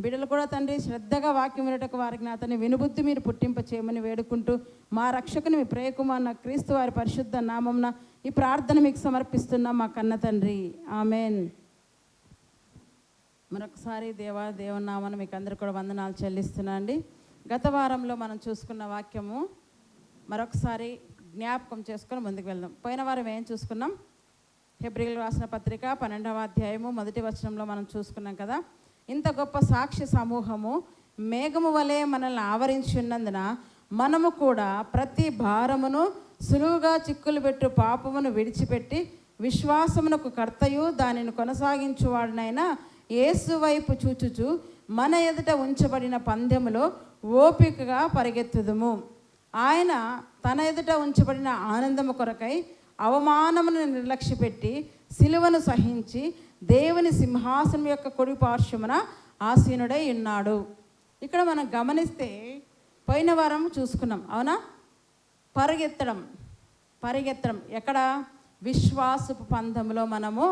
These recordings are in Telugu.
బిడ్డలు కూడా తండ్రి శ్రద్ధగా వాక్యం వినటకు వారికి నా తండ్రి వినుబుద్ధి మీరు పుట్టింప చేయమని వేడుకుంటూ మా రక్షకుని మీ ప్రియకుమార్ క్రీస్తు వారి పరిశుద్ధ నామంన ఈ ప్రార్థన మీకు సమర్పిస్తున్నాం మా కన్న తండ్రి, ఆమెన్. మరొకసారి దేవునామన మీకు అందరూ కూడా వందనాలు చెల్లిస్తున్నా అండి. గత వారంలో మనం చూసుకున్న వాక్యము మరొకసారి జ్ఞాపకం చేసుకొని ముందుకు వెళ్దాం. పోయిన వారం ఏం చూసుకున్నాం? హెబ్రీయులకు రాసిన పత్రిక 12వ అధ్యాయము 1వ వచనంలో మనం చూసుకున్నాం కదా. ఇంత గొప్ప సాక్షి సమూహము మేఘము వలె మనల్ని ఆవరించి ఉన్నందున మనము కూడా ప్రతి భారమును సులువుగా చిక్కులు పెట్టు పాపమును విడిచిపెట్టి విశ్వాసమునకు కర్తయు దానిని కొనసాగించువాడినైనా యేసు వైపు చూచుచు మన ఎదుట ఉంచబడిన పందెములో ఓపికగా పరిగెత్తుదుము. ఆయన తన ఎదుట ఉంచబడిన ఆనందము కొరకై అవమానమును నిర్లక్ష్యపెట్టి సిలువను సహించి దేవుని సింహాసనం యొక్క కుడి పార్శ్వమున ఆసీనుడై ఉన్నాడు. ఇక్కడ మనం గమనిస్తే పోయిన వారం చూసుకున్నాం, అవునా? పరిగెత్తడం ఎక్కడ? విశ్వాసపు పందెంలో మనము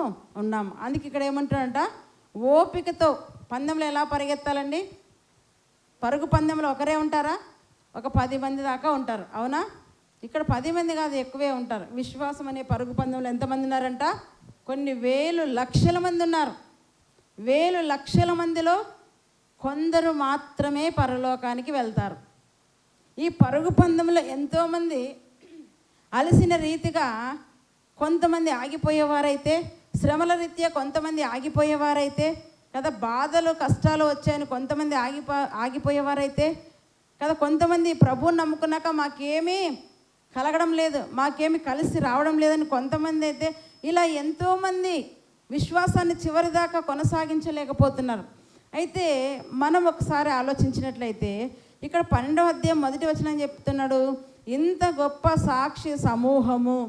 ఉన్నాం. అందుకే ఇక్కడ ఏమంటాడంట, ఓపికతో. పందెంలో ఎలా పరిగెత్తాలండి? పరుగు పందెంలో ఒకరే ఉంటారా? ఒక 10 మంది దాకా ఉంటారు, అవునా? ఇక్కడ 10 మంది కాదు, ఎక్కువే ఉంటారు. విశ్వాసం అనే పరుగు పందెంలో ఎంతమంది ఉన్నారంట? కొన్ని వేలు లక్షల మంది ఉన్నారు. వేలు లక్షల మందిలో కొందరు మాత్రమే పరలోకానికి వెళ్తారు. ఈ పరుగు పందెంలో ఎంతోమంది అలసిన రీతిగా కొంతమంది ఆగిపోయేవారైతే, శ్రమల రీత్యా కొంతమంది ఆగిపోయేవారైతే కదా, బాధలు కష్టాలు వచ్చాయని కొంతమంది ఆగిపోయేవారైతే కదా, కొంతమంది ప్రభువుని నమ్ముకున్నాక మాకేమీ కలగడం లేదు, మాకేమీ కలిసి రావడం లేదని కొంతమంది అయితే, ఇలా ఎంతోమంది విశ్వాసాన్ని చివరి దాకా కొనసాగించలేకపోతున్నారు. అయితే మనం ఒకసారి ఆలోచించినట్లయితే ఇక్కడ 12వ అధ్యాయం 1వ వచనం చెప్తున్నాడు, ఇంత గొప్ప సాక్షి సమూహము.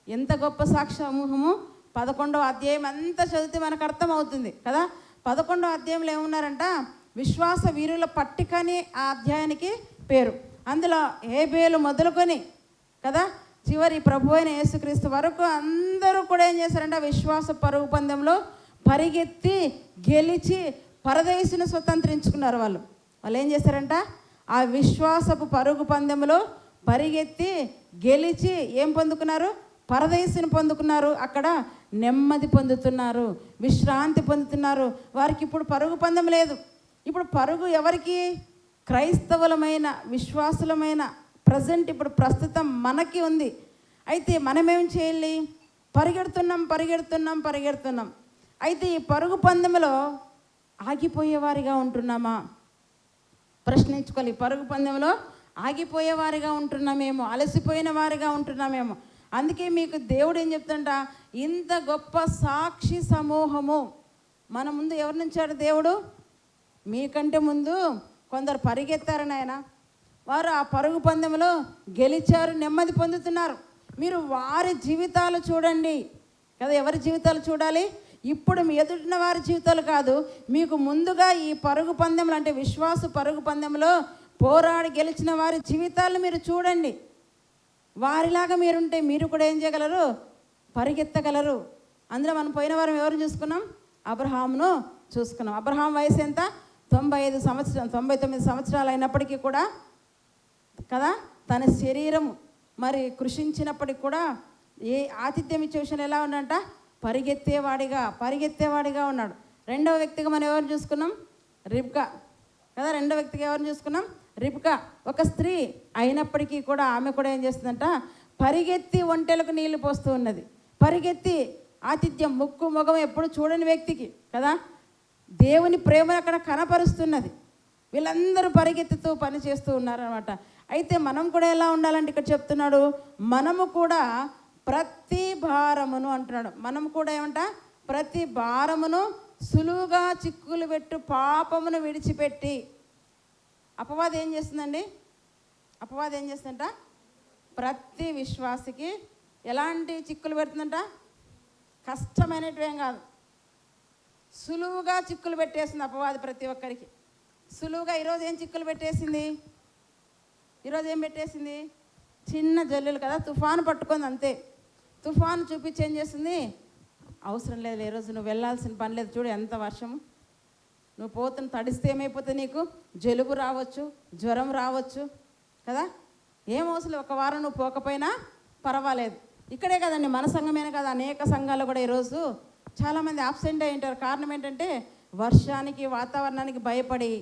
ఎంత గొప్ప సాక్షి సమూహము? 11వ అధ్యాయం అంతా చదివితే మనకు అర్థమవుతుంది కదా. 11వ అధ్యాయంలో ఏమున్నారంట? విశ్వాస వీరుల పట్టికని ఆ అధ్యాయానికి పేరు. అందులో హేబేలు మొదలుకొని కదా చివరి ప్రభు అయిన యేసుక్రీస్తు వరకు అందరూ కూడా ఏం చేశారంటే విశ్వాస పరుగు పందెంలో పరిగెత్తి గెలిచి పరదేశుని స్వతంత్రించుకున్నారు. వాళ్ళు ఏం చేశారంట? ఆ విశ్వాసపు పరుగు పందెంలో పరిగెత్తి గెలిచి ఏం పొందుకున్నారు? పరదేశుని పొందుకున్నారు. అక్కడ నెమ్మది పొందుతున్నారు, విశ్రాంతి పొందుతున్నారు. వారికి ఇప్పుడు పరుగు పందెం లేదు. ఇప్పుడు పరుగు ఎవరికి? క్రైస్తవులమైన విశ్వాసులమైన ఇప్పుడు ప్రస్తుతం మనకి ఉంది. అయితే మనమేం చేయాలి? పరిగెడుతున్నాం. అయితే ఈ పరుగు పందెంలో ఆగిపోయేవారిగా ఉంటున్నామా? ప్రశ్నించుకోవాలి. పరుగు పందెంలో ఆగిపోయేవారిగా ఉంటున్నామేమో, అలసిపోయిన వారిగా ఉంటున్నామేమో. అందుకే మీకు దేవుడు ఏం చెప్తుంట, ఇంత గొప్ప సాక్షి సమూహము మన ముందు ఎవరి నుంచాడు దేవుడు? మీకంటే ముందు కొందరు పరిగెత్తారని ఆయన, వారు ఆ పరుగు పందెంలో గెలిచారు, నెమ్మది పొందుతున్నారు. మీరు వారి జీవితాలు చూడండి కదా. ఎవరి జీవితాలు చూడాలి? ఇప్పుడు మీ ఎదుటిన వారి జీవితాలు కాదు, మీకు ముందుగా ఈ పరుగు పందెంలో అంటే విశ్వాస పరుగు పందెంలో పోరాడి గెలిచిన వారి జీవితాలను మీరు చూడండి. వారిలాగా మీరుంటే మీరు కూడా ఏం చేయగలరు? పరిగెత్తగలరు. అందులో మనం పోయిన వారం ఎవరు చూసుకున్నాం? అబ్రహామును చూసుకున్నాం. అబ్రహాం వయసు ఎంత? 99 సంవత్సరాలు అయినప్పటికీ కూడా కదా, తన శరీరం మరి కృషించినప్పటికి కూడా ఏ ఆతిథ్యం ఇచ్చే విషయంలో ఎలా ఉన్నాడంట? పరిగెత్తేవాడిగా ఉన్నాడు. రెండవ వ్యక్తిగా మనం ఎవరు చూసుకున్నాం? రిబ్కా కదా. రెండవ వ్యక్తిగా ఎవరిని చూసుకున్నాం? రిబ్కా. ఒక స్త్రీ అయినప్పటికీ కూడా ఆమె కూడా ఏం చేస్తుందంట? పరిగెత్తి ఒంటెలకు నీళ్లు పోస్తూ ఉన్నది. పరిగెత్తి ఆతిథ్యం, ముక్కు ముఖం ఎప్పుడు చూడని వ్యక్తికి కదా దేవుని ప్రేమను అక్కడ కనపరుస్తున్నది. వీళ్ళందరూ పరిగెత్తుతూ పని చేస్తూ ఉన్నారనమాట. అయితే మనం కూడా ఎలా ఉండాలంటే ఇక్కడ చెప్తున్నాడు, మనము కూడా ప్రతి భారమును అంటున్నాడు. మనం కూడా ఏమంట? ప్రతి భారమును సులువుగా చిక్కులు పెట్టు పాపమును విడిచిపెట్టి. అపవాది ఏం చేస్తుందండి? అపవాది ఏం చేస్తుందంట? ప్రతి విశ్వాసికి ఎలాంటి చిక్కులు పెడుతుందంట? కష్టమైనటివేం కాదు, సులువుగా చిక్కులు పెట్టేసింది అపవాది ప్రతి ఒక్కరికి. సులువుగా ఈరోజు ఏం చిక్కులు పెట్టేసింది? ఈరోజు ఏం పెట్టేసింది? చిన్న జల్లులు కదా, తుఫాను పట్టుకుంది అంతే. తుఫాను చూపించి ఏం చేస్తుంది? అవసరం లేదు, ఈరోజు నువ్వు వెళ్ళాల్సిన పని లేదు, చూడు ఎంత వర్షము నువ్వు పోతున్న తడిస్తే ఏమైపోతుంది, నీకు జలుబు రావచ్చు, జ్వరం రావచ్చు కదా. ఏం అవసరం, ఒక వారం నువ్వు పోకపోయినా పర్వాలేదు. ఇక్కడే కదండి, మన సంఘమేనే కదా, అనేక సంఘాలు కూడా ఈరోజు చాలామంది ఆబ్సెంట్ అయి ఉంటారు. కారణం ఏంటంటే వర్షానికి, వాతావరణానికి భయపడి.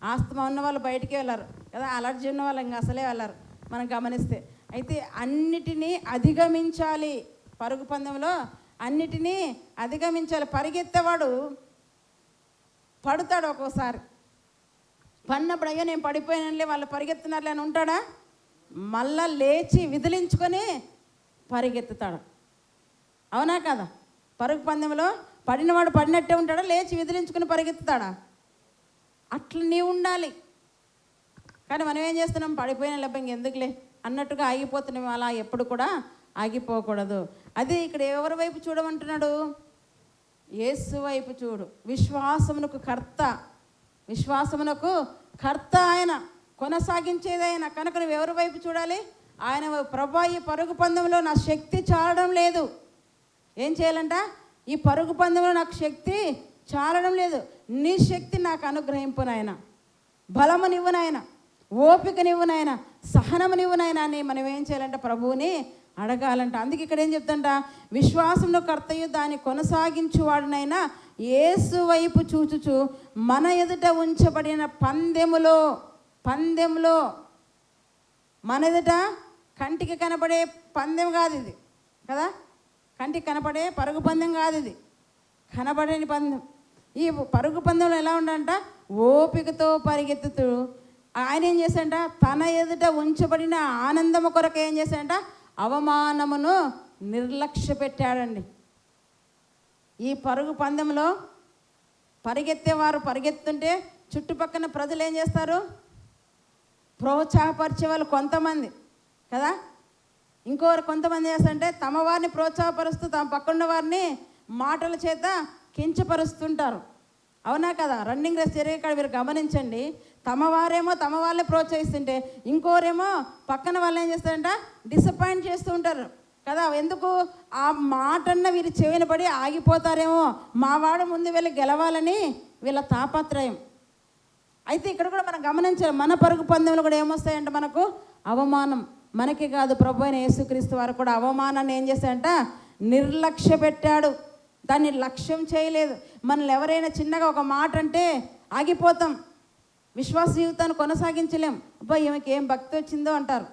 ఆస్తమా ఉన్న వాళ్ళు బయటికి వెళ్ళారు కదా, అలర్జీ ఉన్న వాళ్ళు ఇంకా అసలే వెళ్ళారు మనం గమనిస్తే. అయితే అన్నిటినీ అధిగమించాలి, పరుగు పందెంలో అన్నిటినీ అధిగమించాలి. పరిగెత్తేవాడు పడతాడు, ఒక్కోసారి పడినప్పుడు అయ్యో నేను పడిపోయానులే, వాళ్ళు పరిగెత్తున్నారులే అని ఉంటాడా? మళ్ళా లేచి విదిలించుకొని పరిగెత్తుతాడు, అవునా కదా. పరుగు పందెంలో పడినవాడు పడినట్టే ఉంటాడా, లేచి విదిలించుకుని పరిగెత్తుతాడా? అట్లా నీవు ఉండాలి. కానీ మనం ఏం చేస్తున్నాం, పడిపోయిన లేకపోతే ఇంకెందుకులే అన్నట్టుగా ఆగిపోతున్నాం. అలా ఎప్పుడు కూడా ఆగిపోకూడదు. అది ఇక్కడ ఎవరి వైపు చూడమంటున్నాడు? యేసు వైపు చూడు. విశ్వాసమునకు కర్త ఆయన, కొనసాగించేది ఆయన. కనుక నువ్వు ఎవరి వైపు చూడాలి? ఆయన వైపు. ప్రభా, ఈ పరుగు పందెంలో నా శక్తి చాలడం లేదు. ఏం చేయాలంట? ఈ పరుగు పందెంలో నాకు శక్తి చాలడం లేదు, నీ శక్తి నాకు అనుగ్రహింపు నాయన, బలము నివ్వు నాయన, ఓపిక నివ్వు నాయన, సహనము నివ్వు నాయన అని మనం ఏం చేయాలంట? ప్రభువుని అడగాలంట. అందుకే ఇక్కడ ఏం చెప్తాంట? విశ్వాసంలో కర్తయు దాన్ని కొనసాగించువాడునైనా యేసు వైపు చూచుచు మన ఎదుట ఉంచబడిన పందెములో మన ఎదుట కంటికి కనపడే పందెం కాదు ఇది కదా, కంటికి కనపడే పరుగు పందెం కాదు ఇది, కనబడని పందెం. ఈ పరుగు పందెంలో ఎలా ఉండంట? ఓపికతో పరిగెత్తుతూ ఆయన ఏం చేశాడంట? తన ఎదుట ఉంచబడిన ఆనందము కొరకు ఏం చేశాడంట? అవమానమును నిర్లక్ష్య పెట్టాడండి. ఈ పరుగు పందెంలో పరిగెత్తేవారు పరిగెత్తుంటే చుట్టుపక్కల ప్రజలు ఏం చేస్తారు? ప్రోత్సాహపరిచే వాళ్ళు కొంతమంది కదా. ఇంకోరు కొంతమంది చేస్తారంటే తమ వారిని ప్రోత్సాహపరుస్తూ తమ పక్కన వారిని మాటల చేత కించపరుస్తుంటారు, అవునా కదా. రన్నింగ్ రేస్ జరిగే కాడ మీరు గమనించండి, తమ వాళ్ళే ప్రోత్సహిస్తుంటే ఇంకోరేమో పక్కన వాళ్ళు ఏం చేస్తారంట? డిసప్పాయింట్ చేస్తూ ఉంటారు కదా. ఎందుకు? ఆ మాటన్న వీరు చెవిన పడి ఆగిపోతారేమో, మావాడు ముందు వెళ్ళి గెలవాలని వీళ్ళ తాపత్రయం. అయితే ఇక్కడ కూడా మనం గమనించాలి, మన పరుగు పందెంలో కూడా ఏమొస్తాయంటే మనకు అవమానం. మనకి కాదు, ప్రభు అయిన యేసుక్రీస్తు వారు కూడా అవమానాన్ని ఏం చేశాడంట? నిర్లక్ష్య పెట్టాడు, దాన్ని లక్ష్యం చేయలేదు. మనల్ని ఎవరైనా చిన్నగా ఒక మాట అంటే ఆగిపోతాం, విశ్వాస జీవితాన్ని కొనసాగించలేం. అబ్బా ఈమెకి ఏం భక్తి వచ్చిందో అంటారు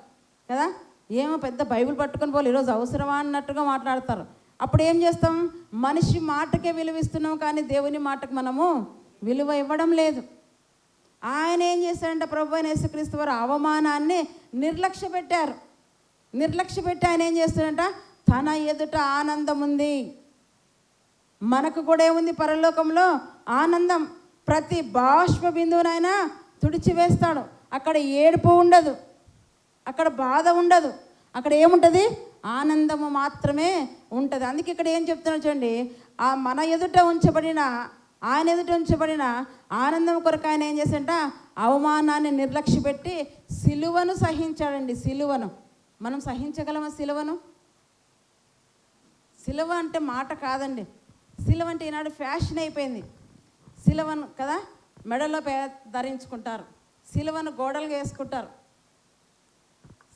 కదా, ఏమో పెద్ద బైబిల్ పట్టుకొని పోలు ఈరోజు అవసరమా అన్నట్టుగా మాట్లాడతారు. అప్పుడు ఏం చేస్తాం? మనిషి మాటకే విలువిస్తున్నాం, కానీ దేవుని మాటకు మనము విలువ ఇవ్వడం లేదు. ఆయన ఏం చేశాడంటే ప్రభు అయిన యేసుక్రీస్తు వారు అవమానాన్ని నిర్లక్ష్య పెట్టారు. నిర్లక్ష్య పెట్టి ఆయన ఏం చేస్తాడంట? తన ఎదుట ఆనందం ఉంది. మనకు కూడా ఏముంది? పరలోకంలో ఆనందం. ప్రతి బాష్ప బిందువునైనా తుడిచివేస్తాడు. అక్కడ ఏడుపు ఉండదు, అక్కడ బాధ ఉండదు, అక్కడ ఏముంటుంది? ఆనందము మాత్రమే ఉంటుంది. అందుకే ఇక్కడ ఏం చెప్తున్నాడు చూడండి, ఆ మన ఎదుట ఉంచబడిన ఆయన ఎదుట ఉంచబడిన ఆనందం కొరకు ఆయన ఏం చేశాడంట? అవమానాన్ని నిర్లక్ష్య పెట్టి సిలువను సహించాడండి. సిలువను మనం సహించగలమా? సిలువ అంటే మాట కాదండి. సిలువ అంటే ఈనాడు ఫ్యాషన్ అయిపోయింది. సిలువను కదా మెడలో ధరించుకుంటారు, సిలువను గోడలుగా వేసుకుంటారు.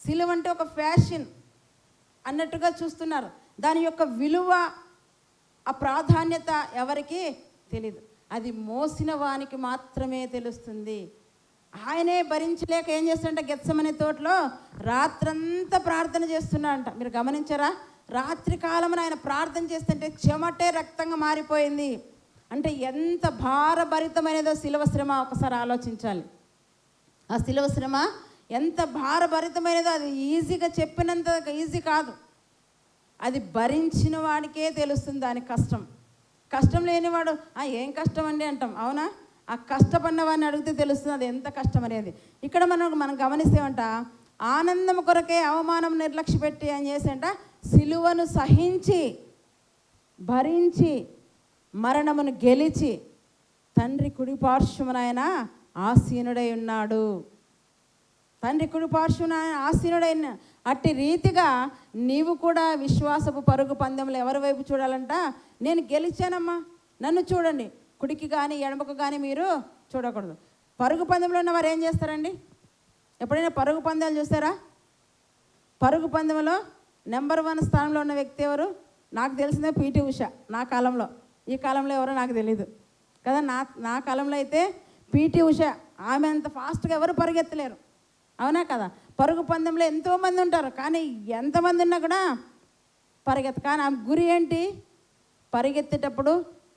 సిలువ అంటే ఒక ఫ్యాషన్ అన్నట్టుగా చూస్తున్నారు. దాని యొక్క విలువ, ఆ ప్రాధాన్యత ఎవరికి తెలీదు. అది మోసిన వానికి మాత్రమే తెలుస్తుంది. ఆయనే భరించలేక ఏం చేస్తుంటే గెత్సెమనే తోటలో రాత్రంతా ప్రార్థన చేస్తున్నాడంట. మీరు గమనించారా? రాత్రి కాలమున ఆయన ప్రార్థన చేస్తుంటే చెమటే రక్తంగా మారిపోయింది. అంటే ఎంత భారభరితమైనదో శిలువ శ్రమ ఒకసారి ఆలోచించాలి. ఆ శిలువ శ్రమ ఎంత భారభరితమైనదో అది ఈజీగా చెప్పినంత ఈజీ కాదు. అది భరించిన వాడికే తెలుస్తుంది దాని కష్టం. కష్టం లేనివాడు ఏం కష్టం అండి అంటాం, అవునా? ఆ కష్టపడిన వాడిని అడిగితే తెలుస్తుంది అది ఎంత కష్టం అనేది. ఇక్కడ మనం గమనిస్తేమంట ఆనందం కొరకే అవమానం నిర్లక్ష్య పెట్టి ఏం చేసేంట? సిలువను సహించి భరించి మరణమును గెలిచి తండ్రి కుడి పార్శ్వమున ఆయన ఆసీనుడై ఉన్నాడు. తండ్రి కుడి పార్శ్వమున ఆసీనుడైన అట్టి రీతిగా నీవు కూడా విశ్వాసపు పరుగు పందెంలో ఎవరి వైపు చూడాలంట? నేను గెలిచానమ్మా, నన్ను చూడండి, కుడికి కానీ ఎడమకు కానీ మీరు చూడకూడదు. పరుగు పందెంలో ఉన్న వారు ఏం చేస్తారండి? ఎప్పుడైనా పరుగు పందాలు చూస్తారా? పరుగు పందెంలో నెంబర్ 1 స్థానంలో ఉన్న వ్యక్తి ఎవరు? నాకు తెలిసిందే పీటీ ఉష. నా కాలంలో, ఈ కాలంలో ఎవరో నాకు తెలీదు కదా. నా కాలంలో అయితే పీటీ ఉష. ఆమె అంత ఫాస్ట్గా ఎవరు పరిగెత్తలేరు, అవునా కదా? పరుగు పందెంలో ఎంతోమంది ఉంటారు, కానీ ఎంతమంది ఉన్నా కూడా కానీ ఆమె గురి ఏంటి? పరిగెత్తేటప్పుడు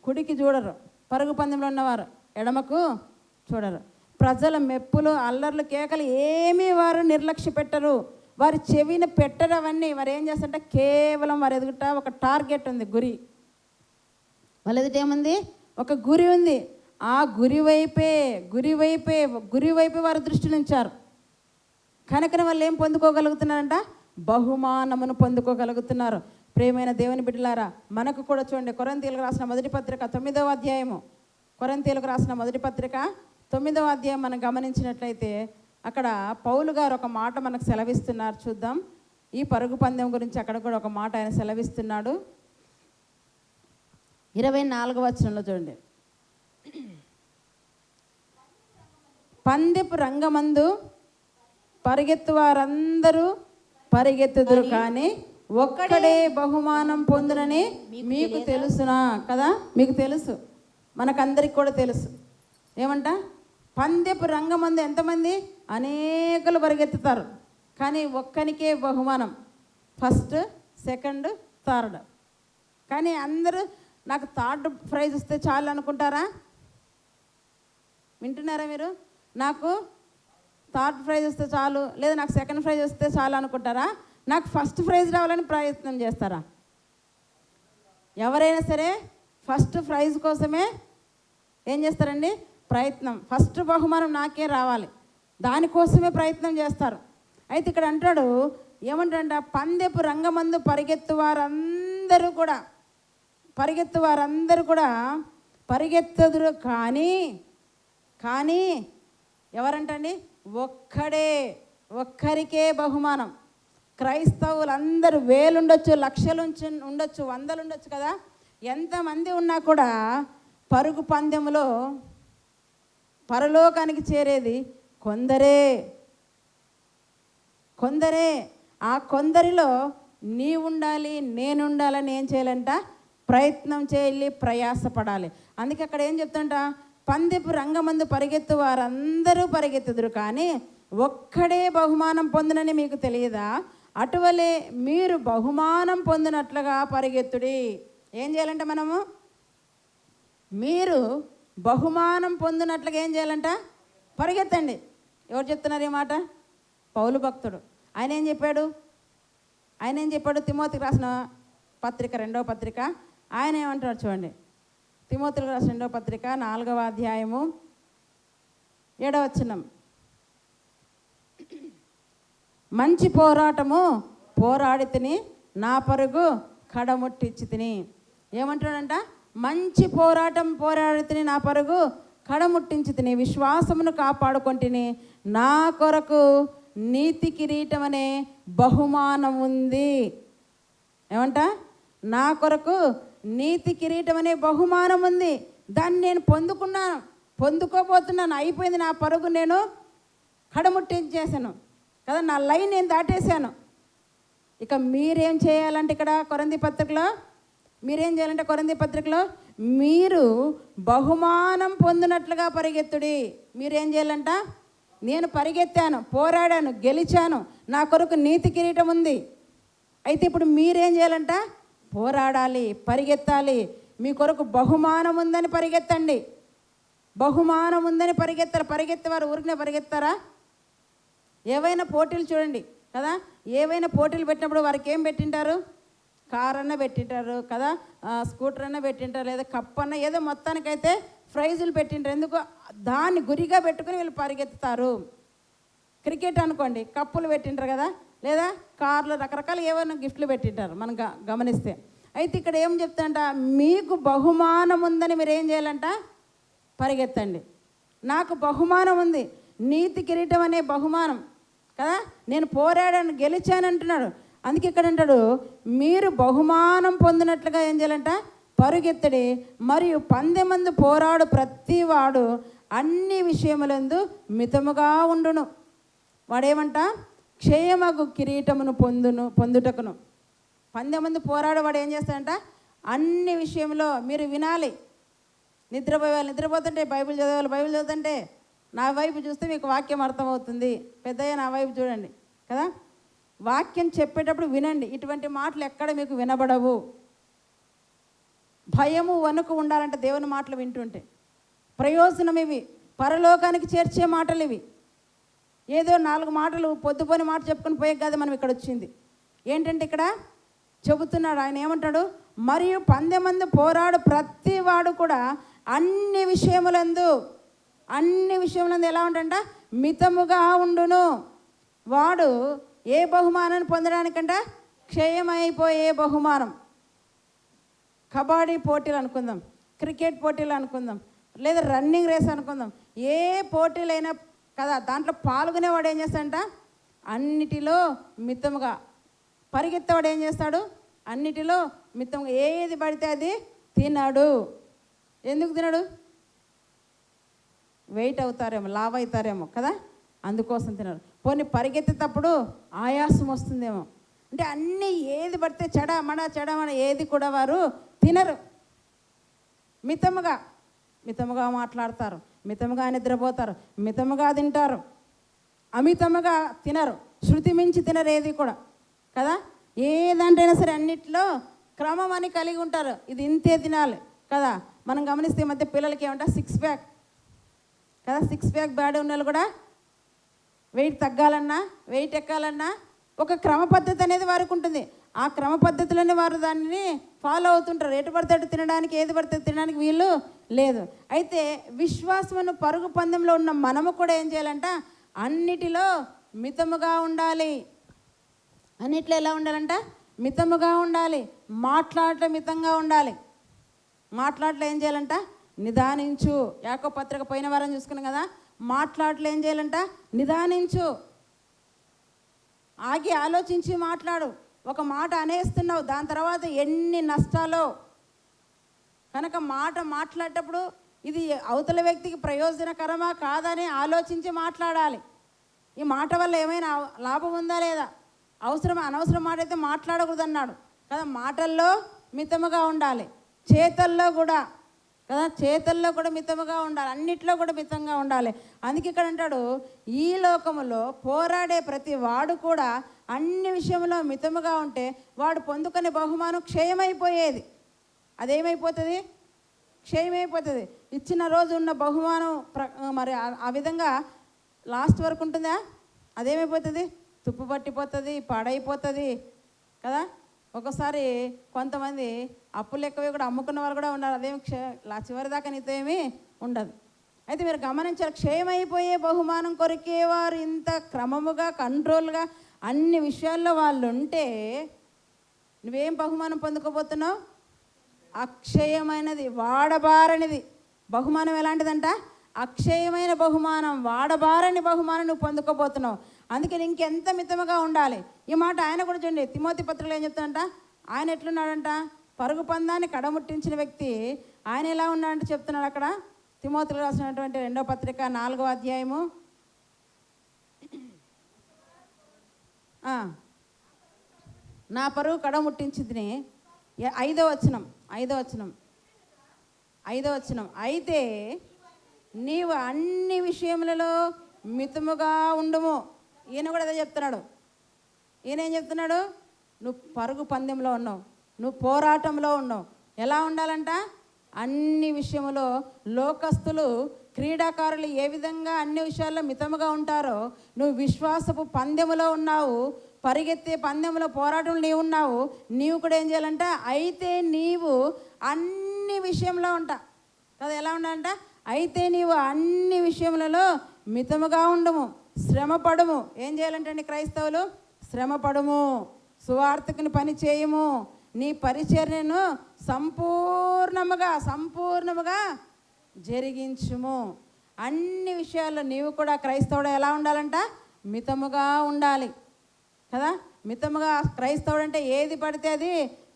కుడికి చూడరు, పరుగు పందెంలో ఉన్నవారు ఎడమకు చూడరు. ప్రజల మెప్పులు, అల్లర్లు, కేకలు ఏమీ వారు నిర్లక్ష్య పెట్టరు. వారి చెవిని పెట్టరు. అవన్నీ వారు ఏం చేస్తారంటే కేవలం వారు ఎదుగుట ఒక టార్గెట్ ఉంది, గురి. వాళ్ళ ఎదుట ఏముంది? ఒక గురి ఉంది. ఆ గురి వైపే వారు దృష్టి ఉంచారు. కనుక వాళ్ళు ఏం పొందుకోగలుగుతున్నారంట? బహుమానమును పొందుకోగలుగుతున్నారు. ప్రియమైన దేవుని బిడ్డలారా, మనకు కూడా చూడండి, కొరింథీయులకు రాసిన మొదటి పత్రిక 9వ అధ్యాయము, కొరింథీయులకు రాసిన మొదటి పత్రిక 9వ అధ్యాయం మనం గమనించినట్లయితే అక్కడ పౌలు గారు ఒక మాట మనకు సెలవిస్తున్నారు. చూద్దాం. ఈ పరుగు పందెం గురించి అక్కడ కూడా ఒక మాట ఆయన సెలవిస్తున్నాడు. 24వ వచనంలో చూడండి. పందెపు రంగమందు పరిగెత్తు వారందరూ పరిగెత్తుదురు, కానీ ఒక్కడే బహుమానం పొందునని మీకు తెలుసునా? కదా, మీకు తెలుసు, మనకందరికి కూడా తెలుసు. ఏమంట? పందెపు రంగమందు ఎంతమంది? అనేకులు పరిగెత్తుతారు, కానీ ఒక్కనికే బహుమానం, ఫస్ట్, సెకండ్, థర్డ్. కానీ అందరూ నాకు థర్డ్ ప్రైజ్ వస్తే చాలు అనుకుంటారా? వింటున్నారా మీరు? నాకు థర్డ్ ప్రైజ్ వస్తే చాలు, లేదా నాకు సెకండ్ ప్రైజ్ వస్తే చాలు అనుకుంటారా? నాకు ఫస్ట్ ప్రైజ్ రావాలని ప్రయత్నం చేస్తారా? ఎవరైనా సరే ఫస్ట్ ప్రైజ్ కోసమే ఏం చేస్తారండి? ప్రయత్నం. ఫస్ట్ బహుమానం నాకే రావాలి, దానికోసమే ప్రయత్నం చేస్తారు. అయితే ఇక్కడ అంటాడు, ఏమంటాడంట? పందెపు రంగమందు పరిగెత్తు వారందరూ కూడా పరిగెత్తుదురు, కానీ ఎవరంటండి? ఒక్కరికే బహుమానం. క్రైస్తవులందరూ వేలుండొచ్చు, లక్షలు ఉండొచ్చు, వందలు ఉండొచ్చు కదా. ఎంతమంది ఉన్నా కూడా పరుగు పందెంలో పరలోకానికి చేరేది కొందరే. ఆ కొందరిలో నీ ఉండాలి, నేను ఉండాలని ఏం చేయాలంట? ప్రయత్నం చేయాలి, ప్రయాసపడాలి. అందుకే అక్కడ ఏం చెప్తుంట? పందెపు రంగమందు పరిగెత్తు వారందరూ పరిగెత్తుదురు, కానీ ఒక్కడే బహుమానం పొందునని మీకు తెలియదా? అటువలే మీరు బహుమానం పొందినట్లుగా పరిగెత్తుడి. ఏం చేయాలంట మనము? మీరు బహుమానం పొందినట్లుగా ఏం చేయాలంట? పరిగెత్తండి. ఎవరు చెప్తున్నారు ఈ మాట? పౌలు భక్తుడు. ఆయన ఏం చెప్పాడు? తిమోతికి రాసిన పత్రిక, 2వ పత్రిక, ఆయన ఏమంటారు చూడండి. తిమోతికి రాసిన 2వ పత్రిక 4వ అధ్యాయము 7వ వచనం. మంచి పోరాటము పోరాడి తిని, నా పరుగు కడముట్టించి తిని. ఏమంటాడంట? మంచి పోరాటం పోరాడి తిని, నా పరుగు కడముట్టించి తిని, విశ్వాసమును కాపాడుకొంటిని, నా కొరకు నీతి కిరీటం అనే బహుమానం ఉంది. ఏమంట? నా కొరకు నీతి కిరీటం అనే బహుమానం ఉంది. దాన్ని నేను పొందుకోబోతున్నాను. అయిపోయింది నా పరుగు, నేను కడముట్టించేసాను కదా, నా లైన్ నేను దాటేశాను. ఇక మీరేం చేయాలంటే ఇక్కడ కొరింథీ పత్రికలో మీరు బహుమానం పొందినట్లుగా పరిగెత్తుడి. మీరేం చేయాలంట? నేను పరిగెత్తాను, పోరాడాను, గెలిచాను, నా కొరకు నీతి కిరీటం ఉంది. అయితే ఇప్పుడు మీరేం చేయాలంట? పోరాడాలి, పరిగెత్తాలి. మీ కొరకు బహుమానం ఉందని పరిగెత్తండి. బహుమానం ఉందని పరిగెత్తేవారు ఊరికనే పరిగెత్తారా? ఏవైనా పోటీలు చూడండి కదా, ఏవైనా పోటీలు పెట్టినప్పుడు వారికి ఏం పెట్టింటారు? కార్ అన్న పెట్టింటారు కదా, స్కూటర్ అన్న పెట్టింటారు, లేదా కప్ అన్న, ఏదో మొత్తానికైతే ప్రైజులు పెట్టింటారు. ఎందుకు? దాన్ని గురిగా పెట్టుకుని వీళ్ళు పరిగెత్తుతారు. క్రికెట్ అనుకోండి, కప్పులు పెట్టింటారు కదా, లేదా కార్లు, రకరకాల ఏమైనా గిఫ్ట్లు పెట్టింటారు మనం గమనిస్తే. అయితే ఇక్కడ ఏం చెప్తాంట? మీకు బహుమానం ఉందని మీరు ఏం చేయాలంట? పరిగెత్తండి. నాకు బహుమానం ఉంది, నీతి కిరీటం అనే బహుమానం కదా, నేను పోరాడాను, గెలిచాను అంటున్నాడు. అందుకే ఇక్కడ అంటాడు, మీరు బహుమానం పొందినట్లుగా ఏం చేయాలంట? పరుగెత్తడి, మరియు పందెమందు పోరాడు ప్రతివాడు అన్ని విషయములందు మితముగా ఉండును. వాడేమంట? క్షయమగు కిరీటమును పొందుటకును. పందెమందు పోరాడు వాడు ఏం చేస్తాడంట? అన్ని విషయంలో మీరు వినాలి. నిద్రపోయేవాళ్ళు నిద్రపోతుంటే, బైబిల్ చదివేవాళ్ళు బైబిల్ చదువుతుంటే, నా వైపు చూస్తే మీకు వాక్యం అర్థమవుతుంది. పెద్దయ్య నా వైపు చూడండి కదా. వాక్యం చెప్పేటప్పుడు వినండి. ఇటువంటి మాటలు ఎక్కడ మీకు వినబడవు. భయము వణుకు ఉండాలంటే దేవుని మాటలు వింటుంటే ప్రయోజనం ఇవి. పరలోకానికి చేర్చే మాటలు ఇవి. ఏదో 4 మాటలు పొద్దుపోని మాట చెప్పుకొని పోయే కాదు మనం ఇక్కడ వచ్చింది. ఏంటంటే ఇక్కడ చెబుతున్నాడు ఆయన ఏమంటాడు? మరియు పందెమందు పోరాడు ప్రతి వాడు కూడా అన్ని విషయములందు ఎలా ఉండంట? మితముగా ఉండును. వాడు ఏ బహుమానాన్ని పొందడానికంట? క్షయమైపోయే బహుమానం. కబడ్డీ పోటీలు అనుకుందాం, క్రికెట్ పోటీలు అనుకుందాం, లేదా రన్నింగ్ రేస్ అనుకుందాం. ఏ పోటీలైనా కదా, దాంట్లో పాల్గొనేవాడు ఏం చేస్తాడంట? అన్నిటిలో మితముగా. పరిగెత్తేవాడు ఏం చేస్తాడు? అన్నిటిలో మితముగా. ఏది పడితే అది తిన్నాడు. ఎందుకు తినడు? వెయిట్ అవుతారేమో, లావ్ అవుతారేమో కదా, అందుకోసం తినరు. పోనీ పరిగెత్తేటప్పుడు ఆయాసం వస్తుందేమో అంటే అన్నీ ఏది పడితే చెడమడ ఏది కూడా వారు తినరు. మితముగా మాట్లాడతారు, మితముగా నిద్రపోతారు, మితముగా తింటారు, అమితముగా తినరు, శృతి మించి తినరు ఏది కూడా కదా. ఏదంటైనా సరే అన్నిట్లో క్రమం అని కలిగి ఉంటారు. ఇది ఇంతే తినాలి కదా. మనం గమనిస్తే ఈ మధ్య పిల్లలకి ఏమంటారు? 6 ప్యాక్ కదా. 6 ప్యాక్ బాడీ ఉన్న వాళ్ళు కూడా వెయిట్ తగ్గాలన్నా, వెయిట్ ఎక్కాలన్నా ఒక క్రమ పద్ధతి అనేది వారికి ఉంటుంది. ఆ క్రమ పద్ధతిలోనే వారు దానిని ఫాలో అవుతుంటారు. ఎటు పడితే అటు తినడానికి, ఏది పడితే తినడానికి వీలు లేదు. అయితే విశ్వాసమును పరుగు పందెంలో ఉన్న మనము కూడా ఏం చేయాలంట? అన్నిటిలో మితముగా ఉండాలి. అన్నిట్లో ఎలా ఉండాలంట? మితముగా ఉండాలి. మాట్లాడటం మితంగా ఉండాలి. మాట్లాడటం ఏం చేయాలంట? నిదానించు. యాకోబు పత్రిక పోయిన వారం చూసుకున్నాం కదా. మాట్లాడటం ఏం చేయాలంట? నిదానించు. ఆగి ఆలోచించి మాట్లాడు. ఒక మాట అనేస్తున్నావు, దాని తర్వాత ఎన్ని నష్టాలో. కనుక మాట్లాడేటప్పుడు ఇది అవతల వ్యక్తికి ప్రయోజనకరమా కాదని ఆలోచించి మాట్లాడాలి. ఈ మాట వల్ల ఏమైనా లాభం ఉందా లేదా, అనవసరం మాట అయితే మాట్లాడకూడదు అన్నాడు కదా. మాటల్లో మితముగా ఉండాలి, చేతల్లో కూడా కదా, చేతల్లో కూడా మితముగా ఉండాలి, అన్నిట్లో కూడా మితంగా ఉండాలి. అందుకే ఇక్కడ అంటాడు, ఈ లోకములో పోరాడే ప్రతి వాడు కూడా అన్ని విషయంలో మితముగా ఉంటే వాడు పొందుకునే బహుమానం క్షయమైపోయేది. అదేమైపోతుంది? క్షయమైపోతుంది. ఇచ్చిన రోజు ఉన్న బహుమానం మరి ఆ విధంగా లాస్ట్ వరకు ఉంటుందా? అదేమైపోతుంది? తుప్పు పట్టిపోతుంది, పాడైపోతుంది కదా. ఒకసారి కొంతమంది అప్పులు ఎక్కువ కూడా అమ్ముకున్న వాళ్ళు కూడా ఉన్నారు. అదేమి చివరి దాకా నీతో ఏమీ ఉండదు. అయితే మీరు గమనించాలి, క్షయమైపోయే బహుమానం కొరికే వారు ఇంత క్రమముగా కంట్రోల్గా అన్ని విషయాల్లో వాళ్ళు ఉంటే నువ్వేం బహుమానం పొందుకోబోతున్నావు? అక్షయమైనది, వాడబారనిది బహుమానం. ఎలాంటిదంట? అక్షయమైన బహుమానం, వాడబారని బహుమానం నువ్వు పొందుకోబోతున్నావు. అందుకని ఇంకెంత మితముగా ఉండాలి. ఈ మాట ఆయన కూడా చూడండి, తిమోతి పత్రికలో ఏం చెప్తాడంట? ఆయన ఎట్లున్నాడంట? పరుగు పందాన్ని కడముట్టించిన వ్యక్తి. ఆయన ఎలా ఉన్నాడంటే చెప్తున్నాడు అక్కడ తిమోతిలో రాసినటువంటి 2వ పత్రిక 4వ అధ్యాయము నా పరుగు కడముట్టించింది. 5వ వచనం అయితే నీవు అన్ని విషయములలో మితముగా ఉండుము. ఈయన కూడా అదే చెప్తున్నాడు. ఈయన ఏం చెప్తున్నాడు? నువ్వు పరుగు పందెంలో ఉన్నావు, నువ్వు పోరాటంలో ఉన్నావు. ఎలా ఉండాలంట? అన్ని విషయములో. లోకస్తులు, క్రీడాకారులు ఏ విధంగా అన్ని విషయాల్లో మితముగా ఉంటారో నువ్వు విశ్వాసపు పందెములో ఉన్నావు, పరిగెత్తే పందెంలో పోరాటంలో నీవు ఉన్నావు. నీవు కూడా ఏం చేయాలంట? అయితే నీవు అన్ని విషయంలో ఉంటా కదా. ఎలా ఉండాలంట? అయితే నీవు అన్ని విషయములలో మితముగా ఉండము, శ్రమపడము. ఏం చేయాలంటే క్రైస్తవులు? శ్రమపడము, సువార్తకుని పని చేయము, నీ పరిచర్యను సంపూర్ణముగా జరిగించుము. అన్ని విషయాల్లో నీవు కూడా క్రైస్తవుడు ఎలా ఉండాలంట? మితముగా ఉండాలి కదా. మితముగా క్రైస్తవుడు అంటే ఏది పడితే అది